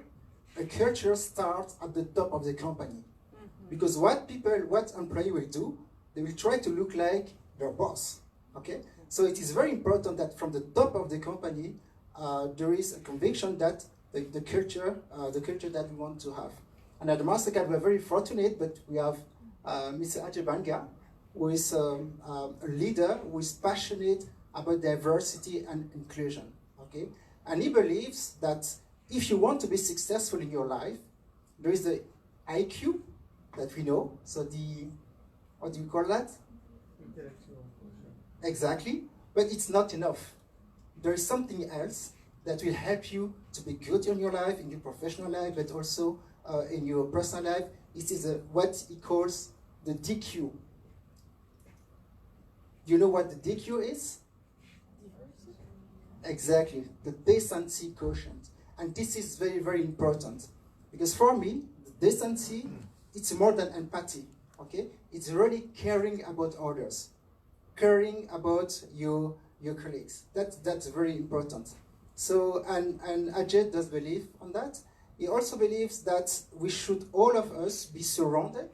a culture starts at the top of the company. Because what employee will do, they will try to look like their boss, okay? So it is very important that from the top of the company, there is a conviction that the culture that we want to have. And at the MasterCard, we're very fortunate, but we have Mr. Ajebanga, who is a leader who is passionate about diversity and inclusion, okay? And he believes that if you want to be successful in your life, there is the IQ that we know, so what do you call that? Intellectual quotient. Exactly, but it's not enough. There is something else that will help you to be good in your life, in your professional life, but also in your personal life. It is what he calls the DQ. Do you know what the DQ is? Exactly, the decency quotient. And this is very, very important. Because for me, the decency, it's more than empathy, okay? It's really caring about others, caring about your colleagues. That's very important. So, and Ajay does believe on that. He also believes that we should, all of us, be surrounded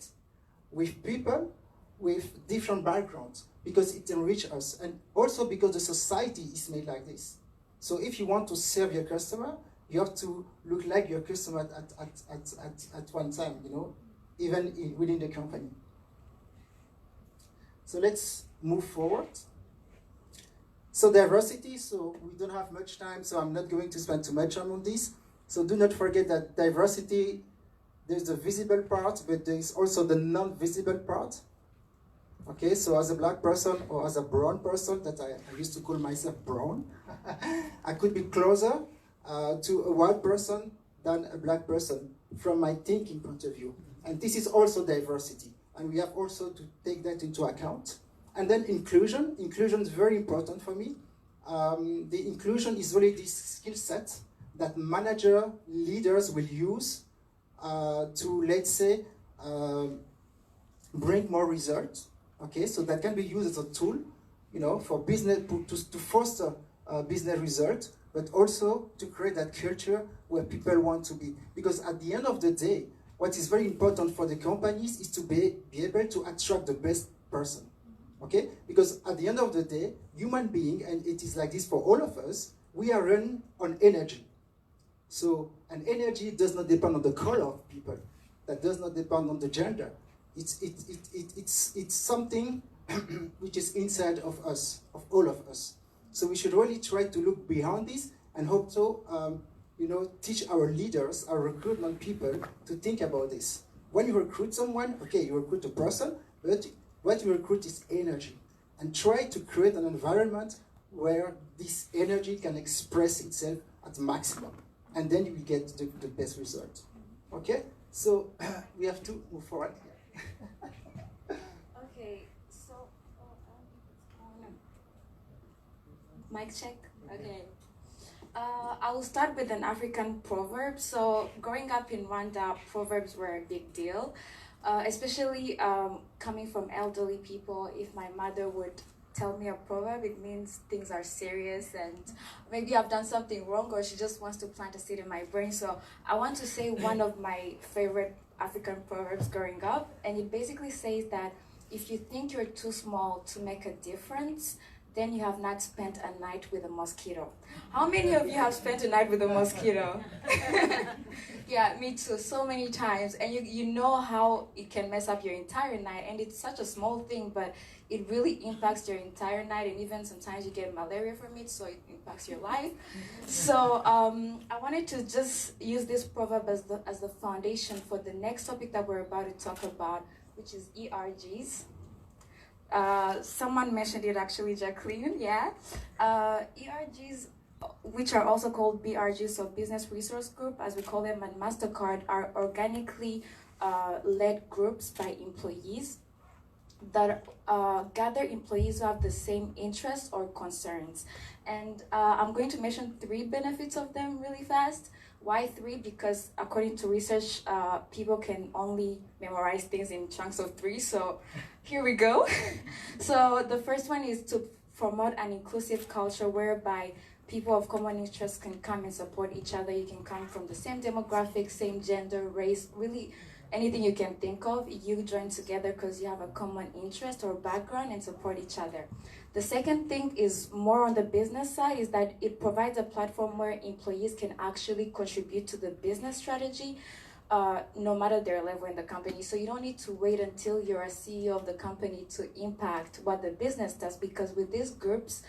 with people with different backgrounds because it enriches us, and also because the society is made like this. So if you want to serve your customer, you have to look like your customer at one time, you know, even within the company. So let's move forward. So diversity, so we don't have much time, so I'm not going to spend too much time on this. So do not forget that diversity, there's the visible part, but there's also the non-visible part. Okay, so as a black person or as a brown person, that I used to call myself brown, I could be closer to a white person than a black person from my thinking point of view. And this is also diversity. And we have also to take that into account. And then inclusion. Inclusion is very important for me. The inclusion is really this skill set that manager leaders will use to, let's say, bring more results. Okay, so that can be used as a tool, you know, for business to foster business results, but also to create that culture where people want to be. Because at the end of the day, what is very important for the companies is to be able to attract the best person. Okay, because at the end of the day, human being, and it is like this for all of us, we are run on energy. So, and energy does not depend on the color of people. That does not depend on the gender. It's something which is inside of us, of all of us. So we should really try to look beyond this and hope to, you know, teach our leaders, our recruitment people to think about this. When you recruit someone, okay, you recruit a person, but what you recruit is energy. And try to create an environment where this energy can express itself at maximum. And then you will get the best result. Okay? So we have to move forward here. Okay, so mic check. Okay. I will start with an African proverb. So growing up in Rwanda, proverbs were a big deal, especially coming from elderly people. If my mother would tell me a proverb, it means things are serious and maybe I've done something wrong, or she just wants to plant a seed in my brain. So I want to say one of my favorite African proverbs growing up, and it basically says that if you think you're too small to make a difference, then you have not spent a night with a mosquito. How many of you have spent a night with a mosquito? Yeah, me too, so many times. And you know how it can mess up your entire night. And it's such a small thing, but it really impacts your entire night. And even sometimes you get malaria from it, so it impacts your life. So I wanted to just use this proverb as the foundation for the next topic that we're about to talk about, which is ERGs. Someone mentioned it actually, Jacqueline, yeah. ERGs, which are also called BRGs, so Business Resource Group, as we call them at MasterCard, are organically led groups by employees that gather employees who have the same interests or concerns. And I'm going to mention 3 benefits of them really fast. Why 3? Because according to research, people can only memorize things in chunks of 3. So here we go. So the first one is to promote an inclusive culture whereby people of common interests can come and support each other. You can come from the same demographic, same gender, race, really anything you can think of. You join together because you have a common interest or background and support each other. The second thing is more on the business side, is that it provides a platform where employees can actually contribute to the business strategy, no matter their level in the company. So you don't need to wait until you're a CEO of the company to impact what the business does, because with these groups,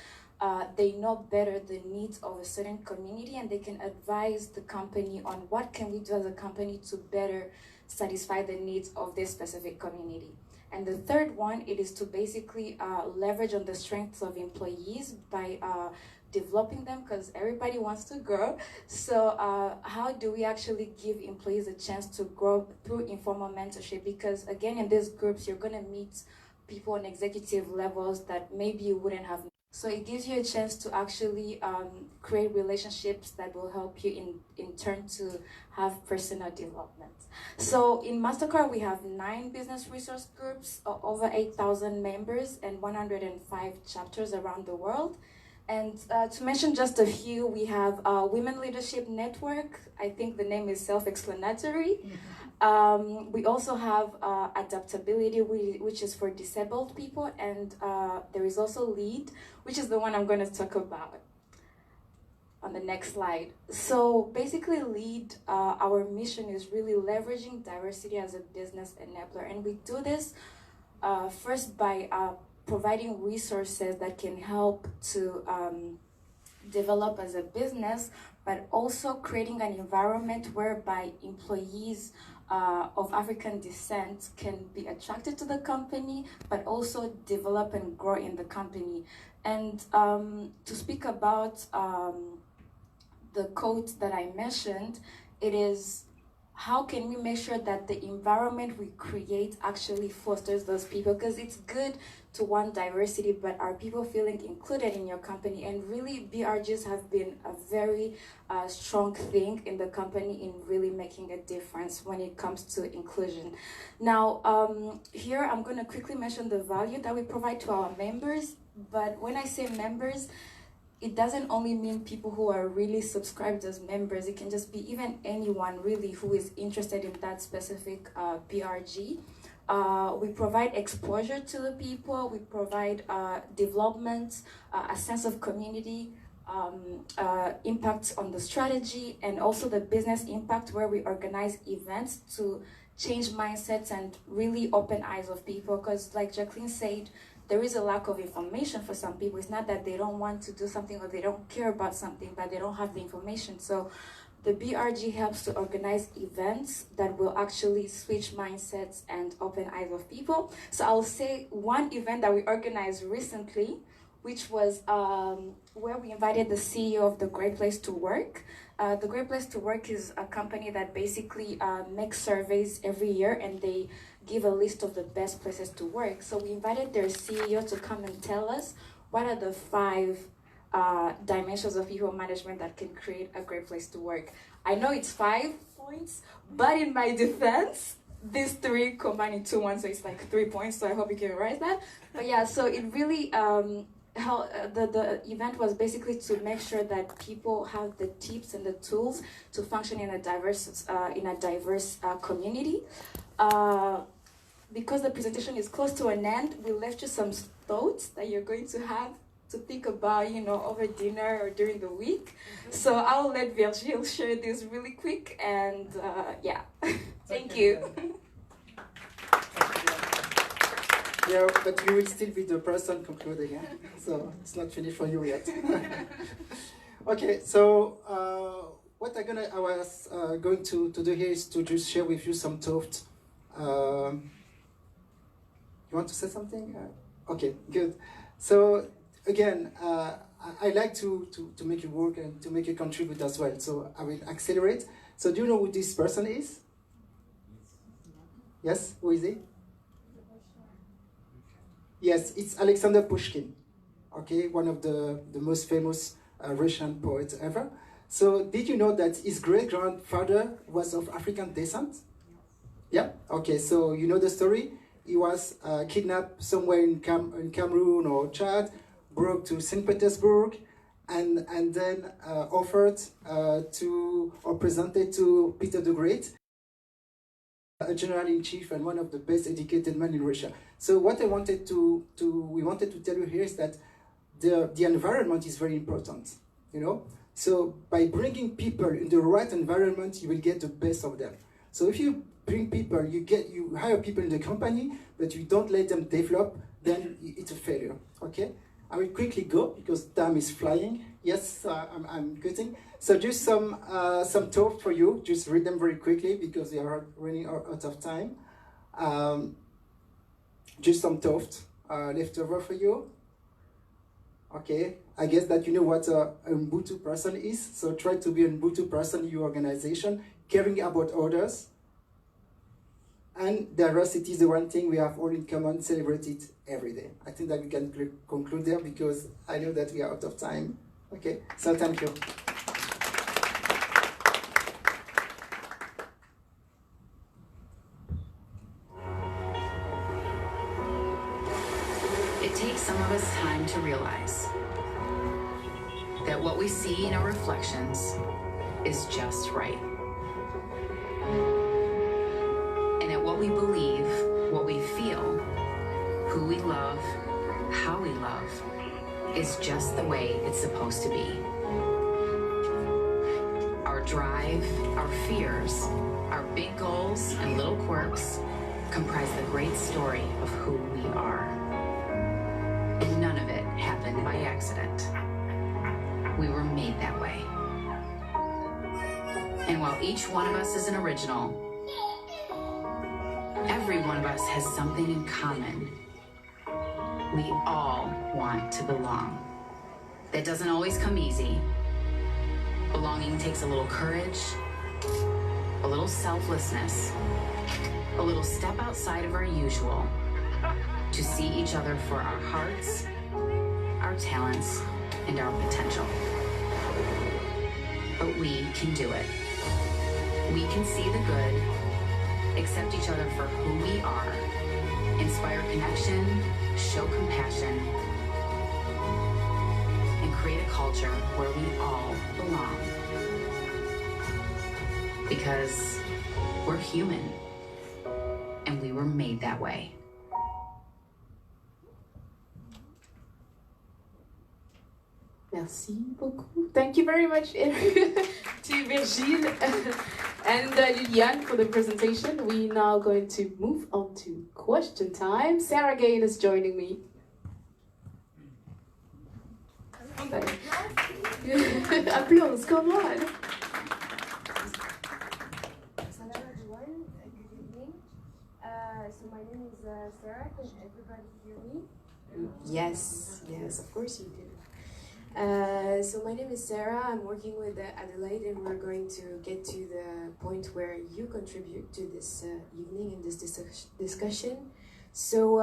they know better the needs of a certain community, and they can advise the company on what can we do as a company to better satisfy the needs of this specific community. And the third one, it is to basically leverage on the strengths of employees by developing them, because everybody wants to grow. So how do we actually give employees a chance to grow through informal mentorship? Because again, in these groups, you're going to meet people on executive levels that maybe you wouldn't have. So it gives you a chance to actually create relationships that will help you in turn to have personal development. So in MasterCard, we have 9 business resource groups, over 8,000 members, and 105 chapters around the world. And to mention just a few, we have Women Leadership Network. I think the name is self-explanatory. We also have Adaptability, which is for disabled people, and there is also LEAD, which is the one I'm going to talk about on the next slide. So basically LEAD, our mission is really leveraging diversity as a business enabler, and we do this first by providing resources that can help to develop as a business, but also creating an environment whereby employees of African descent can be attracted to the company, but also develop and grow in the company. And to speak about the quote that I mentioned, it is, how can we make sure that the environment we create actually fosters those people? Because it's good to want diversity, but are people feeling included in your company? And really, BRGs have been a very strong thing in the company in really making a difference when it comes to inclusion. Now, here I'm going to quickly mention the value that we provide to our members. But when I say members, it doesn't only mean people who are really subscribed as members. It can just be even anyone really who is interested in that specific BRG. We provide exposure to the people. We provide development, a sense of community, impact on the strategy, and also the business impact, where we organize events to change mindsets and really open eyes of people. Because like Jacqueline said, there is a lack of information for some people. It's not that they don't want to do something or they don't care about something, but they don't have the information. So the BRG helps to organize events that will actually switch mindsets and open eyes of people. So I'll say one event that we organized recently, which was where we invited the CEO of The Great Place to Work. The Great Place to Work is a company that basically makes surveys every year, and they give a list of the best places to work. So we invited their CEO to come and tell us what are the 5 dimensions of people management that can create a great place to work. I know it's 5 points, but in my defense, these 3 combine into one, so it's like 3 points. So I hope you can memorize that. But yeah, so it really the event was basically to make sure that people have the tips and the tools to function in a diverse community. because the presentation is close to an end, we left you some thoughts that you're going to have to think about, you know, over dinner or during the week. So I'll let Virgile share this really quick, and yeah, thank you. Yeah, but you will still be the person concluding, yeah? So it's not finished for you yet. Okay, so what I was going to do here is to just share with you some thoughts. You want to say something? Okay, good. So again, I like to make you work and to make you contribute as well. So I will accelerate. So do you know who this person is? Yes, who is he? Yes, it's Alexander Pushkin. Okay, one of the most famous Russian poets ever. So did you know that his great-grandfather was of African descent? Yeah? Okay, so you know the story? He was kidnapped somewhere in Cameroon or Chad, brought to St. Petersburg, and then offered or presented to Peter the Great, a general-in-chief and one of the best educated men in Russia. So what we wanted to tell you here is that the environment is very important, you know? So by bringing people in the right environment, you will get the best of them. So if you bring people, you hire people in the company, but you don't let them develop, then it's a failure, okay? I will quickly go because time is flying. Yes, I'm cutting. So just some thoughts for you. Just read them very quickly because we are running out of time. Just some thoughts left over for you. Okay, I guess that you know what an Ubuntu person is. So try to be an Ubuntu person in your organization, caring about others. And diversity is the one thing we have all in common, celebrate it every day. I think that we can conclude there because I know that we are out of time. Okay, so thank you. It takes some of us time to realize that what we see in our reflections is just right. And that what we believe, what we feel, who we love, how we love, is just the way it's supposed to be. Our drive, our fears, our big goals and little quirks comprise the great story of who we are. And none of it happened by accident. We were made that way. And while each one of us is an original, every one of us has something in common. We all want to belong. That doesn't always come easy. Belonging takes a little courage, a little selflessness, a little step outside of our usual to see each other for our hearts, our talents, and our potential. But we can do it. We can see the good, accept each other for who we are, inspire connection, show compassion, and create a culture where we all belong. Because we're human, and we were made that way. Merci beaucoup. Thank you very much to Virgile and Liliane for the presentation. We're now going to move on to question time. Sarah Gain is joining me. Applause, come on. Hello everyone, good evening. So my name is Sarah. Can everybody hear me? Yes, yes, of course you do. So my name is Sarah. I'm working with Adelaide, and we're going to get to the point where you contribute to this evening in this discussion. So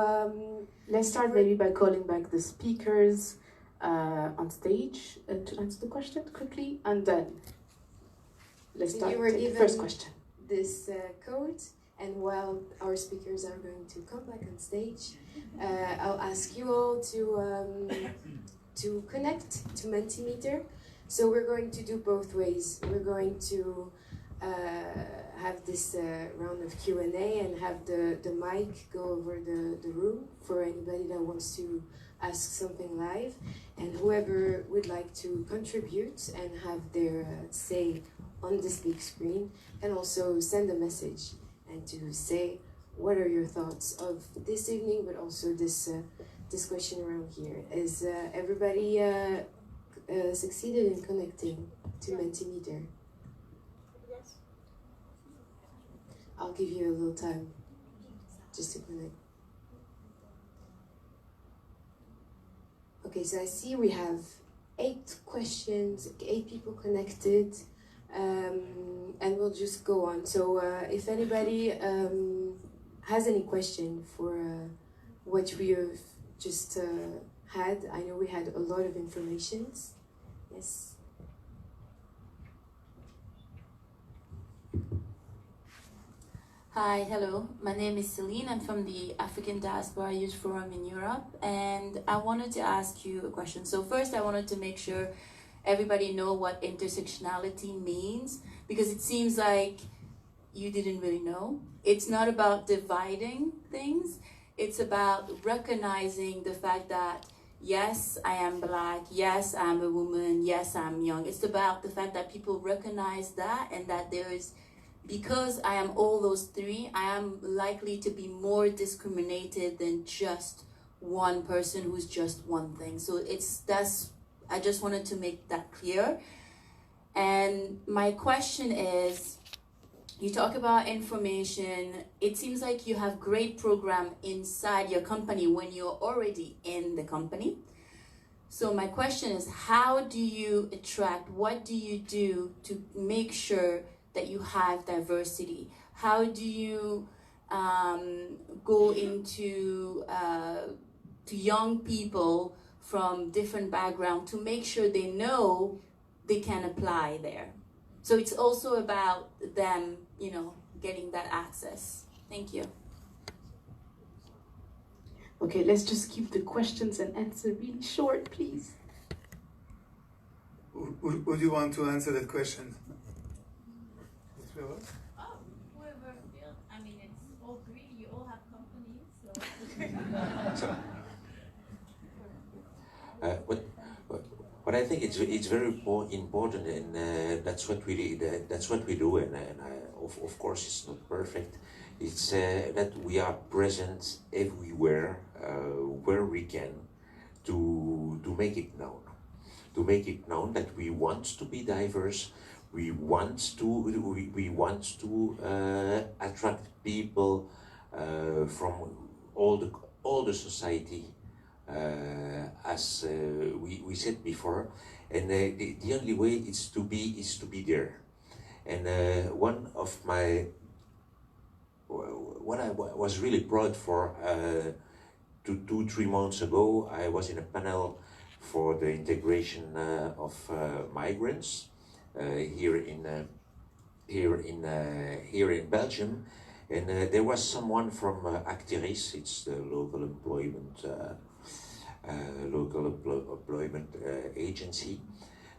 let's start maybe by calling back the speakers on stage to answer the question quickly, and then let's start with the first question. This code, and while our speakers are going to come back on stage, I'll ask you all to connect to Mentimeter. So we're going to do both ways. We're going to have this round of Q&A and have the mic go over the room for anybody that wants to ask something live, and whoever would like to contribute and have their say on this big screen, and also send a message and to say what are your thoughts of this evening, but also this discussion around here. Is everybody succeeded in connecting to Mentimeter? Yes. I'll give you a little time just to connect. Okay, so I see we have 8 questions, 8 people connected, and we'll just go on. So if anybody has any question for what we have just had, I know we had a lot of informations. Yes. Hi, hello. My name is Celine. I'm from the African Diaspora Youth Forum in Europe, and I wanted to ask you a question. So first, I wanted to make sure everybody know what intersectionality means, because it seems like you didn't really know. It's not about dividing things. It's about recognizing the fact that, yes, I am Black, yes, I'm a woman, yes, I'm young. It's about the fact that people recognize that, and that there is, because I am all those three, I am likely to be more discriminated than just one person who's just one thing. So I just wanted to make that clear. And my question is, you talk about information. It seems like you have great program inside your company when you're already in the company. So my question is, how do you attract, what do you do to make sure that you have diversity? How do you go into to young people from different backgrounds to make sure they know they can apply there? So it's also about them, you know, getting that access. Thank you. Okay, let's just keep the questions and answer really short, please. Would you want to answer that question? Oh, whoever feels, I mean, it's all three, you all have companies, so. But I think it's very important, and that's what we do, and of course it's not perfect. It's that we are present everywhere where we can to make it known that we want to be diverse. We want to attract people from all the society, as we said before, and the only way is to be there. And one of my what I was really proud for 2-3 months ago, I was in a panel for the integration of migrants here in Belgium, and there was someone from Actiris, it's the local employment agency,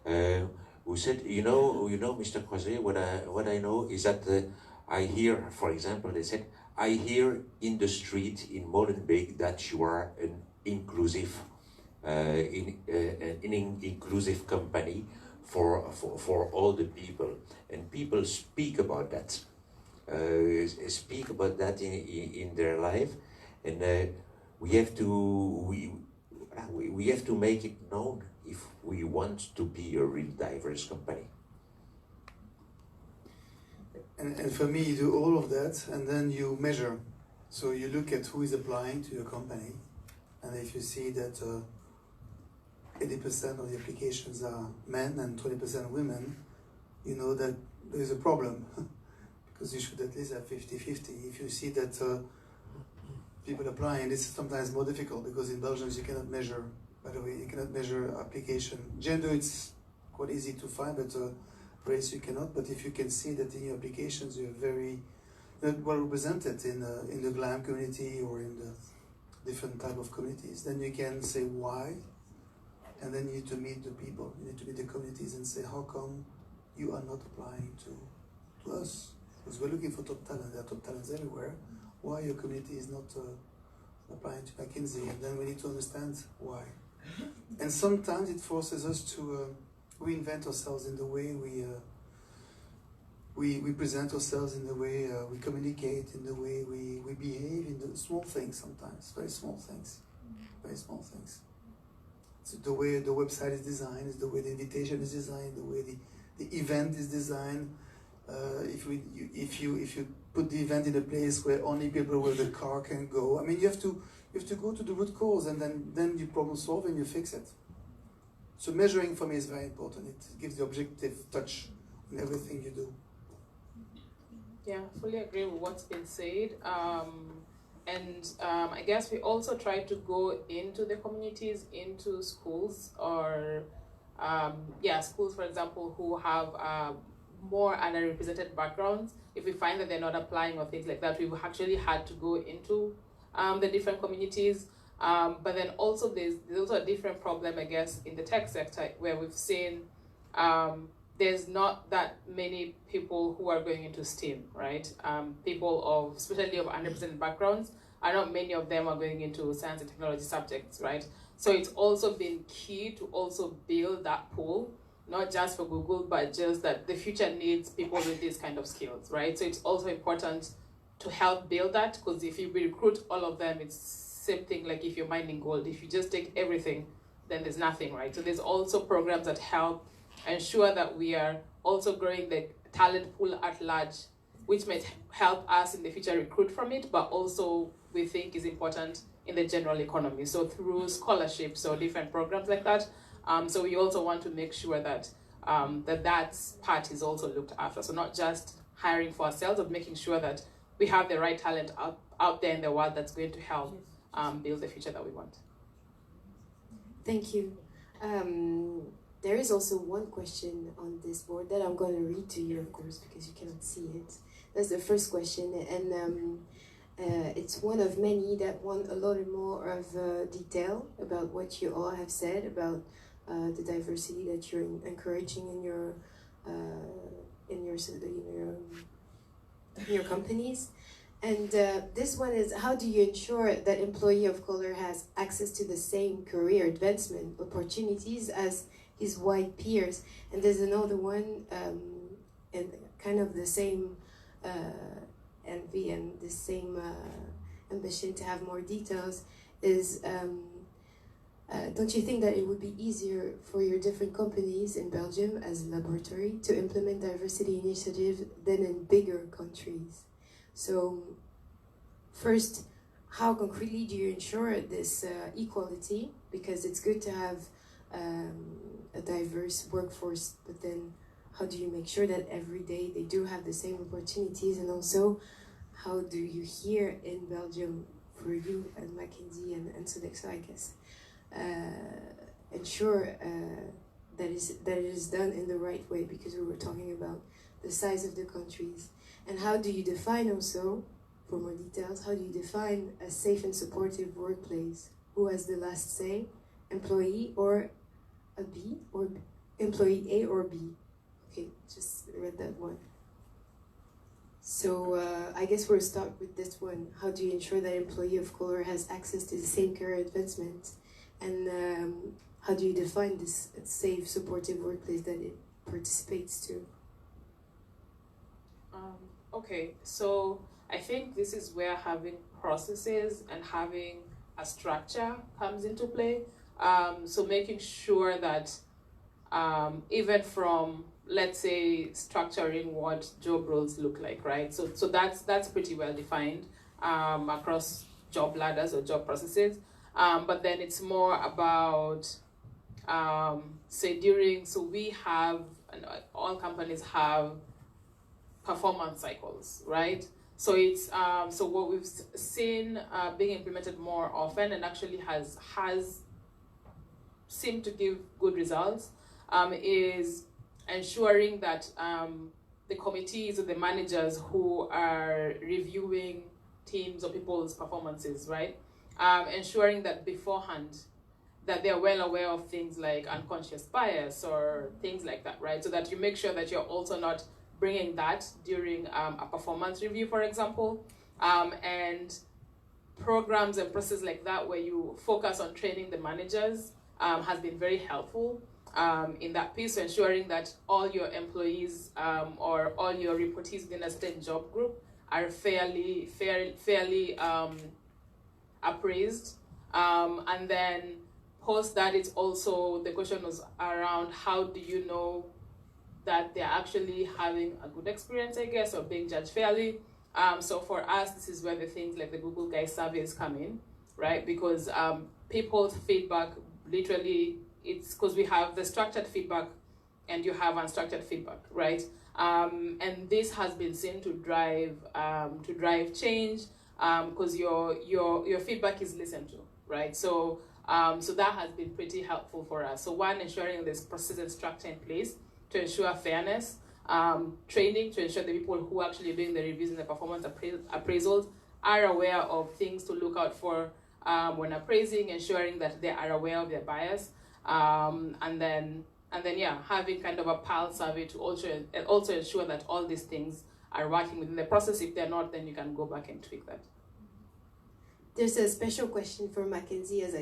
who said, you know, Mr. Croiset, what I know is that I hear, for example, they said, I hear in the street in Molenbeek that you are an inclusive, an inclusive company for all the people, and people speak about that, in their life, and we have to make it known if we want to be a real diverse company. And for me, you do all of that, and then you measure. So you look at who is applying to your company, and if you see that 80% of the applications are men and 20% women, you know that there is a problem, because you should at least have 50-50. If you see that people applying, it's sometimes more difficult, because in Belgium you cannot measure, by the way, you cannot measure application. Gender, it's quite easy to find, but race you cannot. But if you can see that in your applications you're very well represented in the GLAM community or in the different type of communities, then you can say why, and then you need to meet the people, you need to meet the communities and say how come you are not applying to us, because we're looking for top talent. There are top talents everywhere. Why your community is not applying to McKinsey? And then we need to understand why. And sometimes it forces us to reinvent ourselves in the way we present ourselves, in the way we communicate, in the way we behave, in the small things sometimes, very small things, very small things. So the way the website is designed, is the way the invitation is designed, the way the event is designed. If you put the event in a place where only people with a car can go, I mean, you have to go to the root cause, and then you problem solve and you fix it. So measuring for me is very important. It gives the objective touch in everything you do. Yeah, fully agree with what's been said. I guess we also try to go into the communities, into schools, or schools, for example, who have more underrepresented backgrounds. If we find that they're not applying or things like that, we've actually had to go into the different communities. But then also there's also a different problem, I guess, in the tech sector, where we've seen there's not that many people who are going into STEAM, right? People especially of underrepresented backgrounds, not many of them are going into science and technology subjects, right? So it's also been key to also build that pool, not just for Google, but just that the future needs people with these kind of skills, right? So it's also important to help build that, because if you recruit all of them, it's same thing like if you're mining gold. If you just take everything, then there's nothing, right? So there's also programs that help ensure that we are also growing the talent pool at large, which might help us in the future recruit from it, but also we think is important in the general economy. So through scholarships or different programs like that. So we also want to make sure that that part is also looked after. So not just hiring for ourselves, but making sure that we have the right talent out there in the world that's going to help build the future that we want. Thank you. There is also one question on this board that I'm going to read to you, of course, because you cannot see it. That's the first question, and it's one of many that want a lot more of detail about what you all have said about the diversity that you're encouraging in your companies. And this one is, how do you ensure that employee of color has access to the same career advancement opportunities as his white peers? And there's another one, and kind of the same envy and the same ambition to have more details is, don't you think that it would be easier for your different companies in Belgium as a laboratory to implement diversity initiatives than in bigger countries? So first, how concretely do you ensure this equality? Because it's good to have a diverse workforce, but then how do you make sure that every day they do have the same opportunities? And also, how do you here in Belgium, for you and McKinsey and Sodexo, I guess, ensure that it is done in the right way? Because we were talking about the size of the countries. And how do you define also, for more details, how do you define a safe and supportive workplace? Who has the last say? Employee or a B, or employee A or B? Okay, just read that one. So I guess we'll start with this one. How do you ensure that employee of color has access to the same career advancement? And how do you define this safe, supportive workplace that it participates to? Okay, so I think this is where having processes and having a structure comes into play. So making sure that even from, let's say, structuring what job roles look like, right? So that's pretty well defined across job ladders or job processes. But then it's more about, so we have, and all companies have performance cycles, right? So it's so what we've seen being implemented more often and actually has seemed to give good results is ensuring that the committees or the managers who are reviewing teams or people's performances, right, ensuring that beforehand that they're well aware of things like unconscious bias or things like that, right? So that you make sure that you're also not bringing that during a performance review, for example, and programs and processes like that where you focus on training the managers has been very helpful in that piece, ensuring that all your employees or all your reportees within a certain job group are fairly appraised. And then post that, it's also, the question was around how do you know that they're actually having a good experience, I guess, or being judged fairly. So for us, this is where the things like the Google Guys surveys come in, right? Because people's feedback, literally, it's because we have the structured feedback and you have unstructured feedback, right? And this has been seen to drive change because your feedback is listened to, right? So that has been pretty helpful for us. So one, ensuring there's process and structure in place to ensure fairness, training to ensure the people who are actually doing the reviews and the performance appraisals are aware of things to look out for when appraising, ensuring that they are aware of their bias, and then yeah, having kind of a pulse survey to also ensure that all these things are working within the process. If they're not, then you can go back and tweak that. There's a special question for Mackenzie as I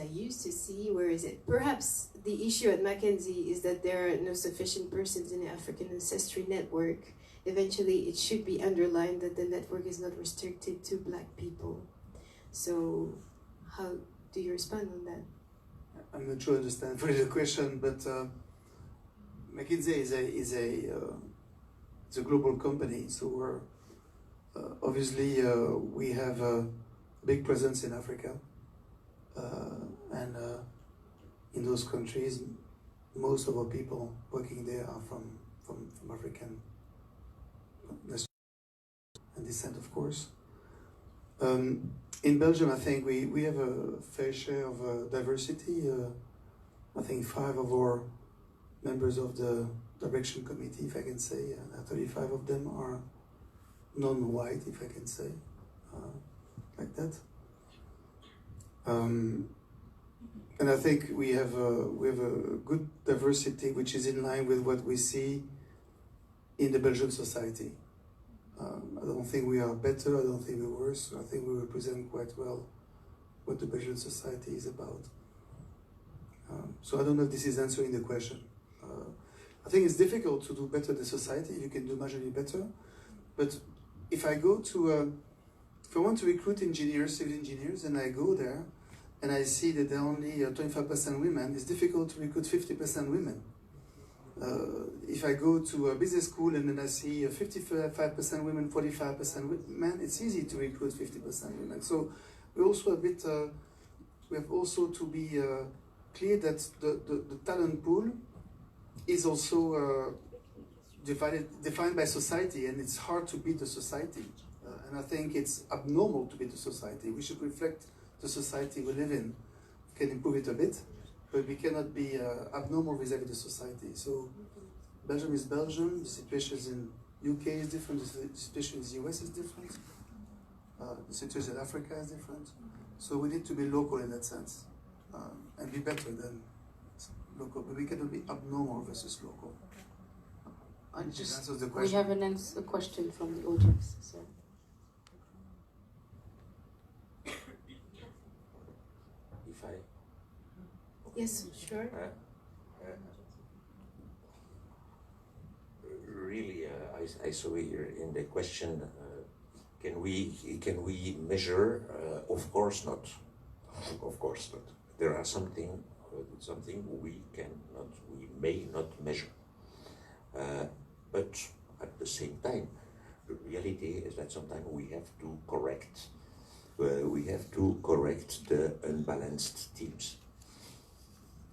used to see. Where is it? Perhaps the issue at Mackenzie is that there are no sufficient persons in the African Ancestry Network. Eventually, it should be underlined that the network is not restricted to Black people. So, how do you respond on that? I'm not sure I understand fully the question, but McKinsey is a global company, so we're obviously we have a big presence in Africa, and in those countries, most of our people working there are from African and descent, of course. In Belgium, I think we have a fair share of diversity. I think 5 of our members of the direction committee, if I can say, 35 of them are non-white, if I can say, like that. And I think we have a good diversity, which is in line with what we see in the Belgian society. I don't think we are better, I don't think we're worse. I think we represent quite well what the Belgian society is about. So I don't know if this is answering the question. I think it's difficult to do better the society. You can do marginally better. But if I go to, if I want to recruit engineers, civil engineers, and I go there, and I see that there are only 25% women, it's difficult to recruit 50% women. If I go to a business school and then I see 55% women, 45% men, it's easy to recruit 50% women. So we also a bit, we have also to be clear that the talent pool is also defined by society, and it's hard to beat the society. And I think it's abnormal to beat the society. We should reflect the society we live in. We can improve it a bit, but we cannot be abnormal vis-à-vis the society. So Belgium is Belgium, the situation in UK is different, the situation in the US is different, the situation in Africa is different. So we need to be local in that sense, and be better than local, but we cannot be abnormal versus local. We have a question from the audience. So. If I Yes, sure. Really, I saw here in the question, can we measure? Of course not. Of course not. There are something we may not measure. But at the same time, the reality is that sometimes we have to correct. We have to correct the unbalanced teams.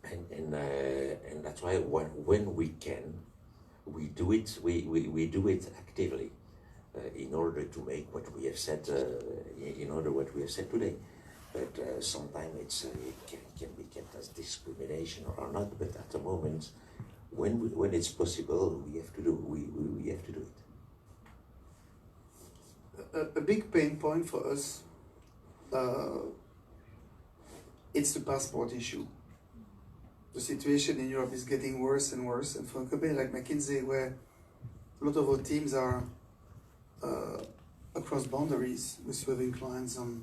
And that's why when we can, we do it. We do it actively in order to make what we have said. What we have said today. But sometimes it can be kept as discrimination or not. But at the moment, when it's possible, we have to do. We have to do it. A big pain point for us. It's the passport issue. The situation in Europe is getting worse and worse, and for a company like McKinsey, where a lot of our teams are across boundaries. We're serving clients on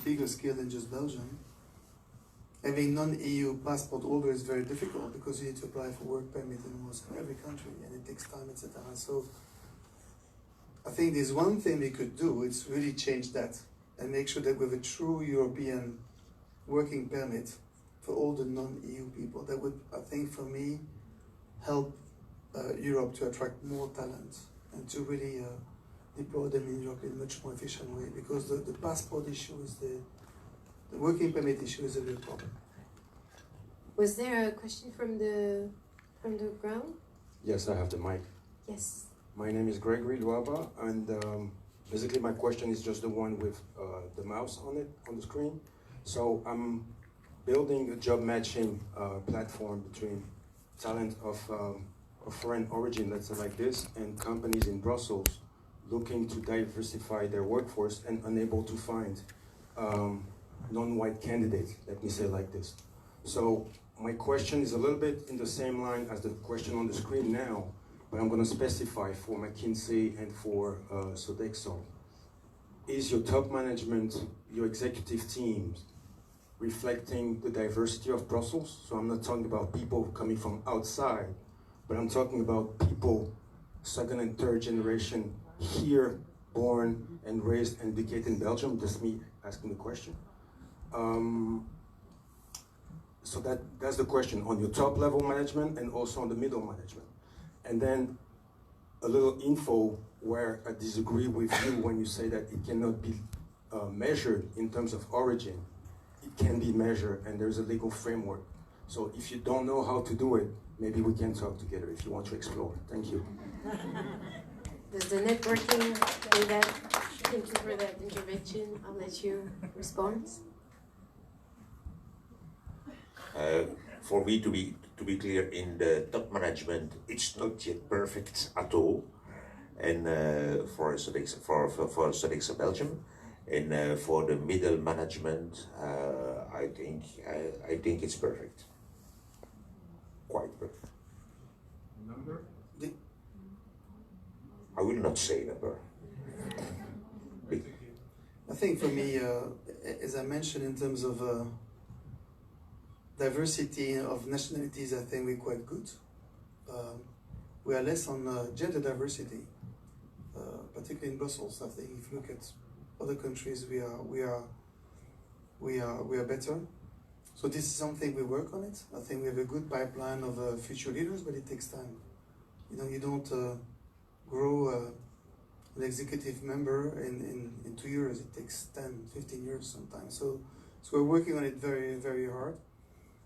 bigger scale than just Belgium. Having non-EU passport holder is very difficult because you need to apply for work permit in almost every country and it takes time, etc. So I think there's one thing we could do, it's really change that and make sure that we have a true European working permit for all the non-EU people. That would, I think, for me, help Europe to attract more talent and to really deploy them in Europe in a much more efficient way, because the passport issue is the working permit issue is a real problem. Was there a question from the ground? Yes, I have the mic. Yes. My name is Gregory Luaba, and basically my question is just the one with the mouse on it, on the screen. So I'm building a job matching platform between talent of foreign origin, let's say like this, and companies in Brussels looking to diversify their workforce and unable to find non-white candidates, let me say like this. So my question is a little bit in the same line as the question on the screen now, but I'm going to specify for McKinsey and for Sodexo. Is your top management, your executive teams, reflecting the diversity of Brussels? So I'm not talking about people coming from outside, but I'm talking about people second and third generation here, born and raised and educated in Belgium. Just me asking the question. So that's the question on your top level management and also on the middle management. And then a little info where I disagree with you when you say that it cannot be measured in terms of origin. It can be measured and there's a legal framework. So if you don't know how to do it, maybe we can talk together if you want to explore. Thank you. Does the networking do that? Thank you for that intervention. I'll let you respond. For me to be clear, in the top management, it's not yet perfect at all. And for Sodexo Belgium, and for the middle management, I think it's perfect. Quite perfect. Number? I will not say number. I think for me, as I mentioned, in terms of diversity of nationalities, I think we're quite good. We are less on gender diversity, particularly in Brussels. I think if you look at other countries, we are better. So this is something we work on it. I think we have a good pipeline of future leaders, but it takes time. You know, you don't grow an executive member in 2 years. It takes 10, 15 years sometimes. So we're working on it very, very hard.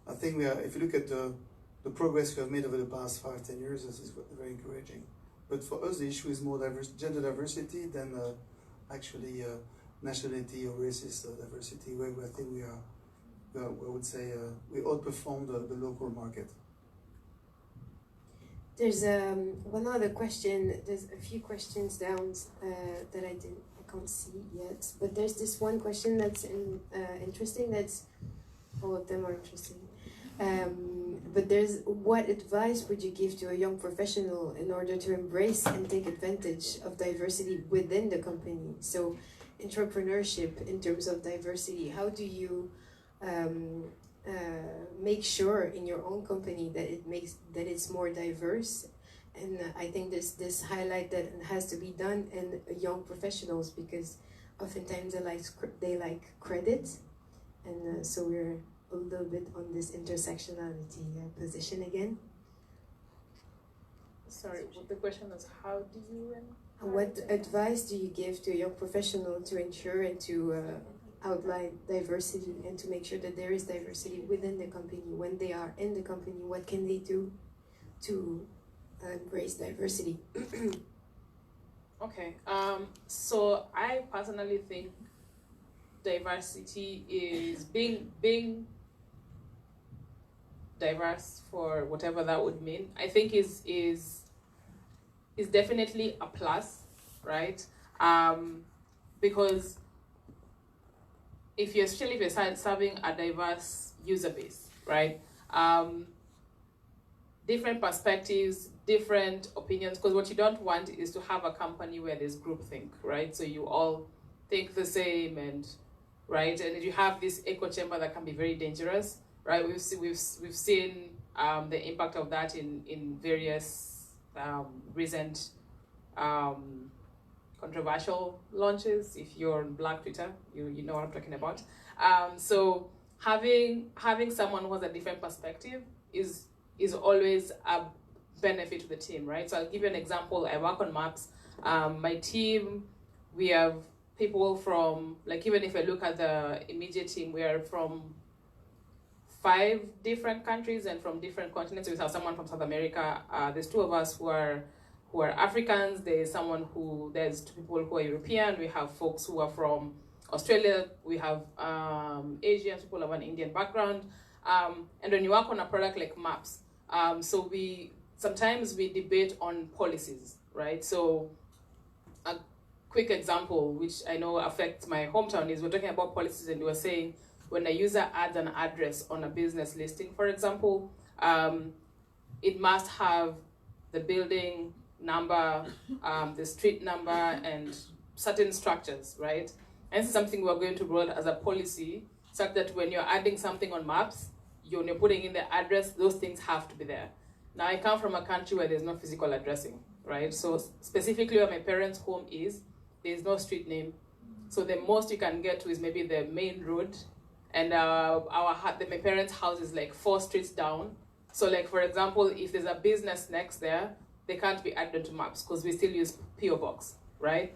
I think we are, if you look at the progress we have made over the past 5, 10 years, this is very encouraging. But for us, the issue is more gender diversity than actually nationality or racist diversity, where I think I would say we outperform the local market. There's one other question. There's a few questions down that I can't see yet. But there's this one question that's interesting. All of them are interesting. But there's, what advice would you give to a young professional in order to embrace and take advantage of diversity within the company? So, entrepreneurship in terms of diversity. How do you make sure in your own company that it's more diverse? And I think this highlight that has to be done in young professionals, because oftentimes they like credit, and so we're a little bit on this intersectionality position again. Sorry, the question is how do you... What advice do you give to a young professional to ensure and to outline diversity and to make sure that there is diversity within the company? When they are in the company, what can they do to embrace diversity? Okay, so I personally think diversity is being diverse, for whatever that would mean, I think is definitely a plus, right? Because especially if you're serving a diverse user base, right? Different perspectives, different opinions, because what you don't want is to have a company where there's groupthink, right? So you all think the same, and right, and you have this echo chamber that can be very dangerous, right? We've seen the impact of that in various recent controversial launches. If you're on Black Twitter, you know what I'm talking about. So having someone who has a different perspective is always a benefit to the team, right? So I'll give you an example. I work on maps. My team, we have people from, like, even if I look at the immediate team, we are from 5 different countries and from different continents. We have someone from South America. There's 2 of us who are Africans. There's 2 people who are European. We have folks who are from Australia. We have Asian people of an Indian background. And when you work on a product like maps, so sometimes we debate on policies, right? So a quick example, which I know affects my hometown, is we're talking about policies, and we were saying when a user adds an address on a business listing, for example, it must have the building number, the street number, and certain structures, right? And this is something we're going to roll out as a policy, such that when you're adding something on maps, when you're putting in the address, those things have to be there. Now, I come from a country where there's no physical addressing, right? So specifically where my parents' home is, there's no street name. So the most you can get to is maybe the main road, and my parents' house is like 4 streets down. So like, for example, if there's a business next there, they can't be added to maps because we still use PO Box, right?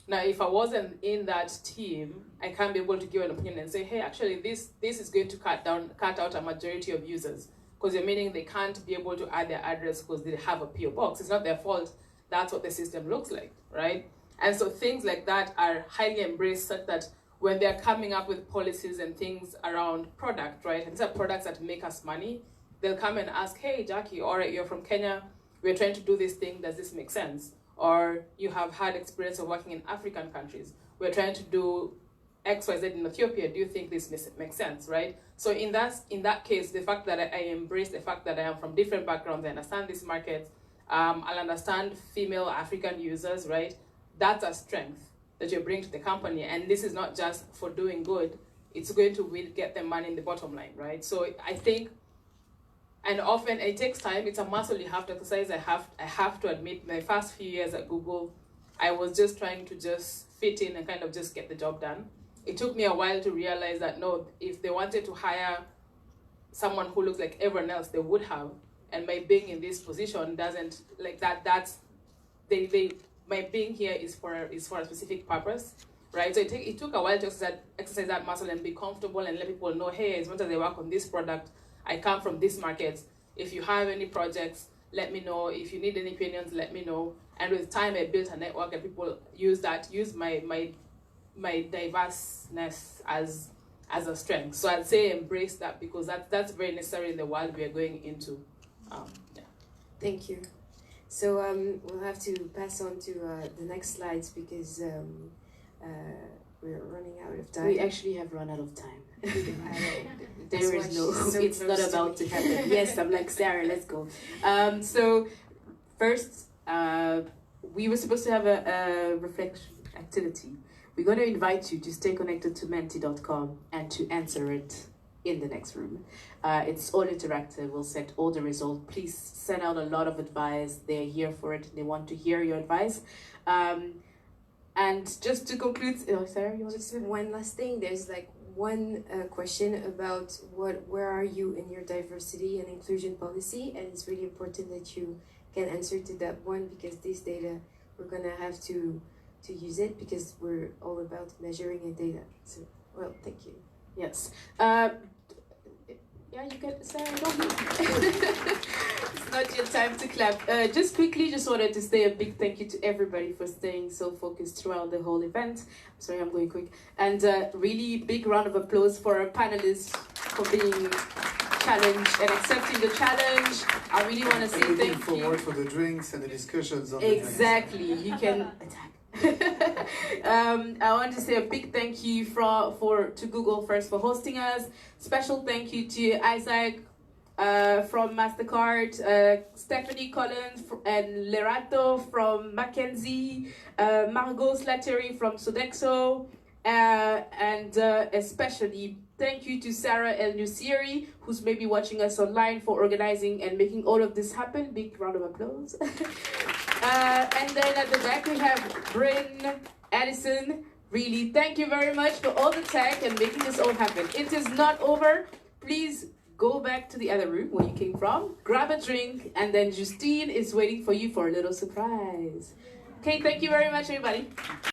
Now, if I wasn't in that team, I can't be able to give an opinion and say, hey, actually, this is going to cut out a majority of users, because you're meaning they can't be able to add their address because they have a PO Box. It's not their fault. That's what the system looks like, right? And so things like that are highly embraced, such that when they're coming up with policies and things around product, right? And these are products that make us money. They'll come and ask, hey, Jackie, all right, you're from Kenya. We're trying to do this thing. Does this make sense? Or you have had experience of working in African countries. We're trying to do XYZ in Ethiopia. Do you think this makes sense, right? So in that case, the fact that I embrace the fact that I am from different backgrounds, I understand these markets, I'll understand female African users, right? That's a strength that you bring to the company. And this is not just for doing good. It's going to get them money in the bottom line, right? So I think, and often it takes time. It's a muscle you have to exercise. I have to admit, my first few years at Google, I was just trying to just fit in and kind of just get the job done. It took me a while to realize that no, if they wanted to hire someone who looks like everyone else, they would have. And my being in this position doesn't like that. My being here is for a specific purpose, right? So it took a while to exercise that muscle and be comfortable and let people know, hey, as much as I work on this product, I come from this market. If you have any projects, let me know. If you need any opinions, let me know. And with time, I built a network, and people use my diverseness as a strength. So I'd say embrace that, because that's very necessary in the world we are going into. Yeah. Thank you. So we'll have to pass on to the next slides, because we're running out of time. We actually have run out of time. There is no, so it's not about to happen. Yes, I'm like, Sarah, let's go. So first, we were supposed to have a reflection activity. We're going to invite you to stay connected to menti.com and to answer it in the next room. It's all interactive. We'll set all the results. Please send out a lot of advice. They're here for it. They want to hear your advice. And just to conclude, Sarah, you want to say one last thing? There's like one question about where are you in your diversity and inclusion policy, and it's really important that you can answer to that one, because this data, we're gonna have to use it, because we're all about measuring and data. So, well, thank you. Yes. Yeah, you get Sarah. It's not your time to clap. Just quickly, just wanted to say a big thank you to everybody for staying so focused throughout the whole event. I'm sorry, I'm going quick. And really big round of applause for our panelists for being challenged and accepting the challenge. I really want to say thank you. Looking forward for the drinks and the discussions on exactly. You can attack. I want to say a big thank you to Google first for hosting us. Special thank you to Isaac, from MasterCard, Stephanie Collins and Lerato from Mackenzie, Margot Slattery from Sodexo, and especially thank you to Sarah El Nusiri, who's maybe watching us online, for organizing and making all of this happen. Big round of applause. And then at the back we have Bryn, Addison. Really, thank you very much for all the tech and making this all happen. It is not over. Please go back to the other room where you came from, grab a drink, and then Justine is waiting for you for a little surprise. Okay, thank you very much, everybody.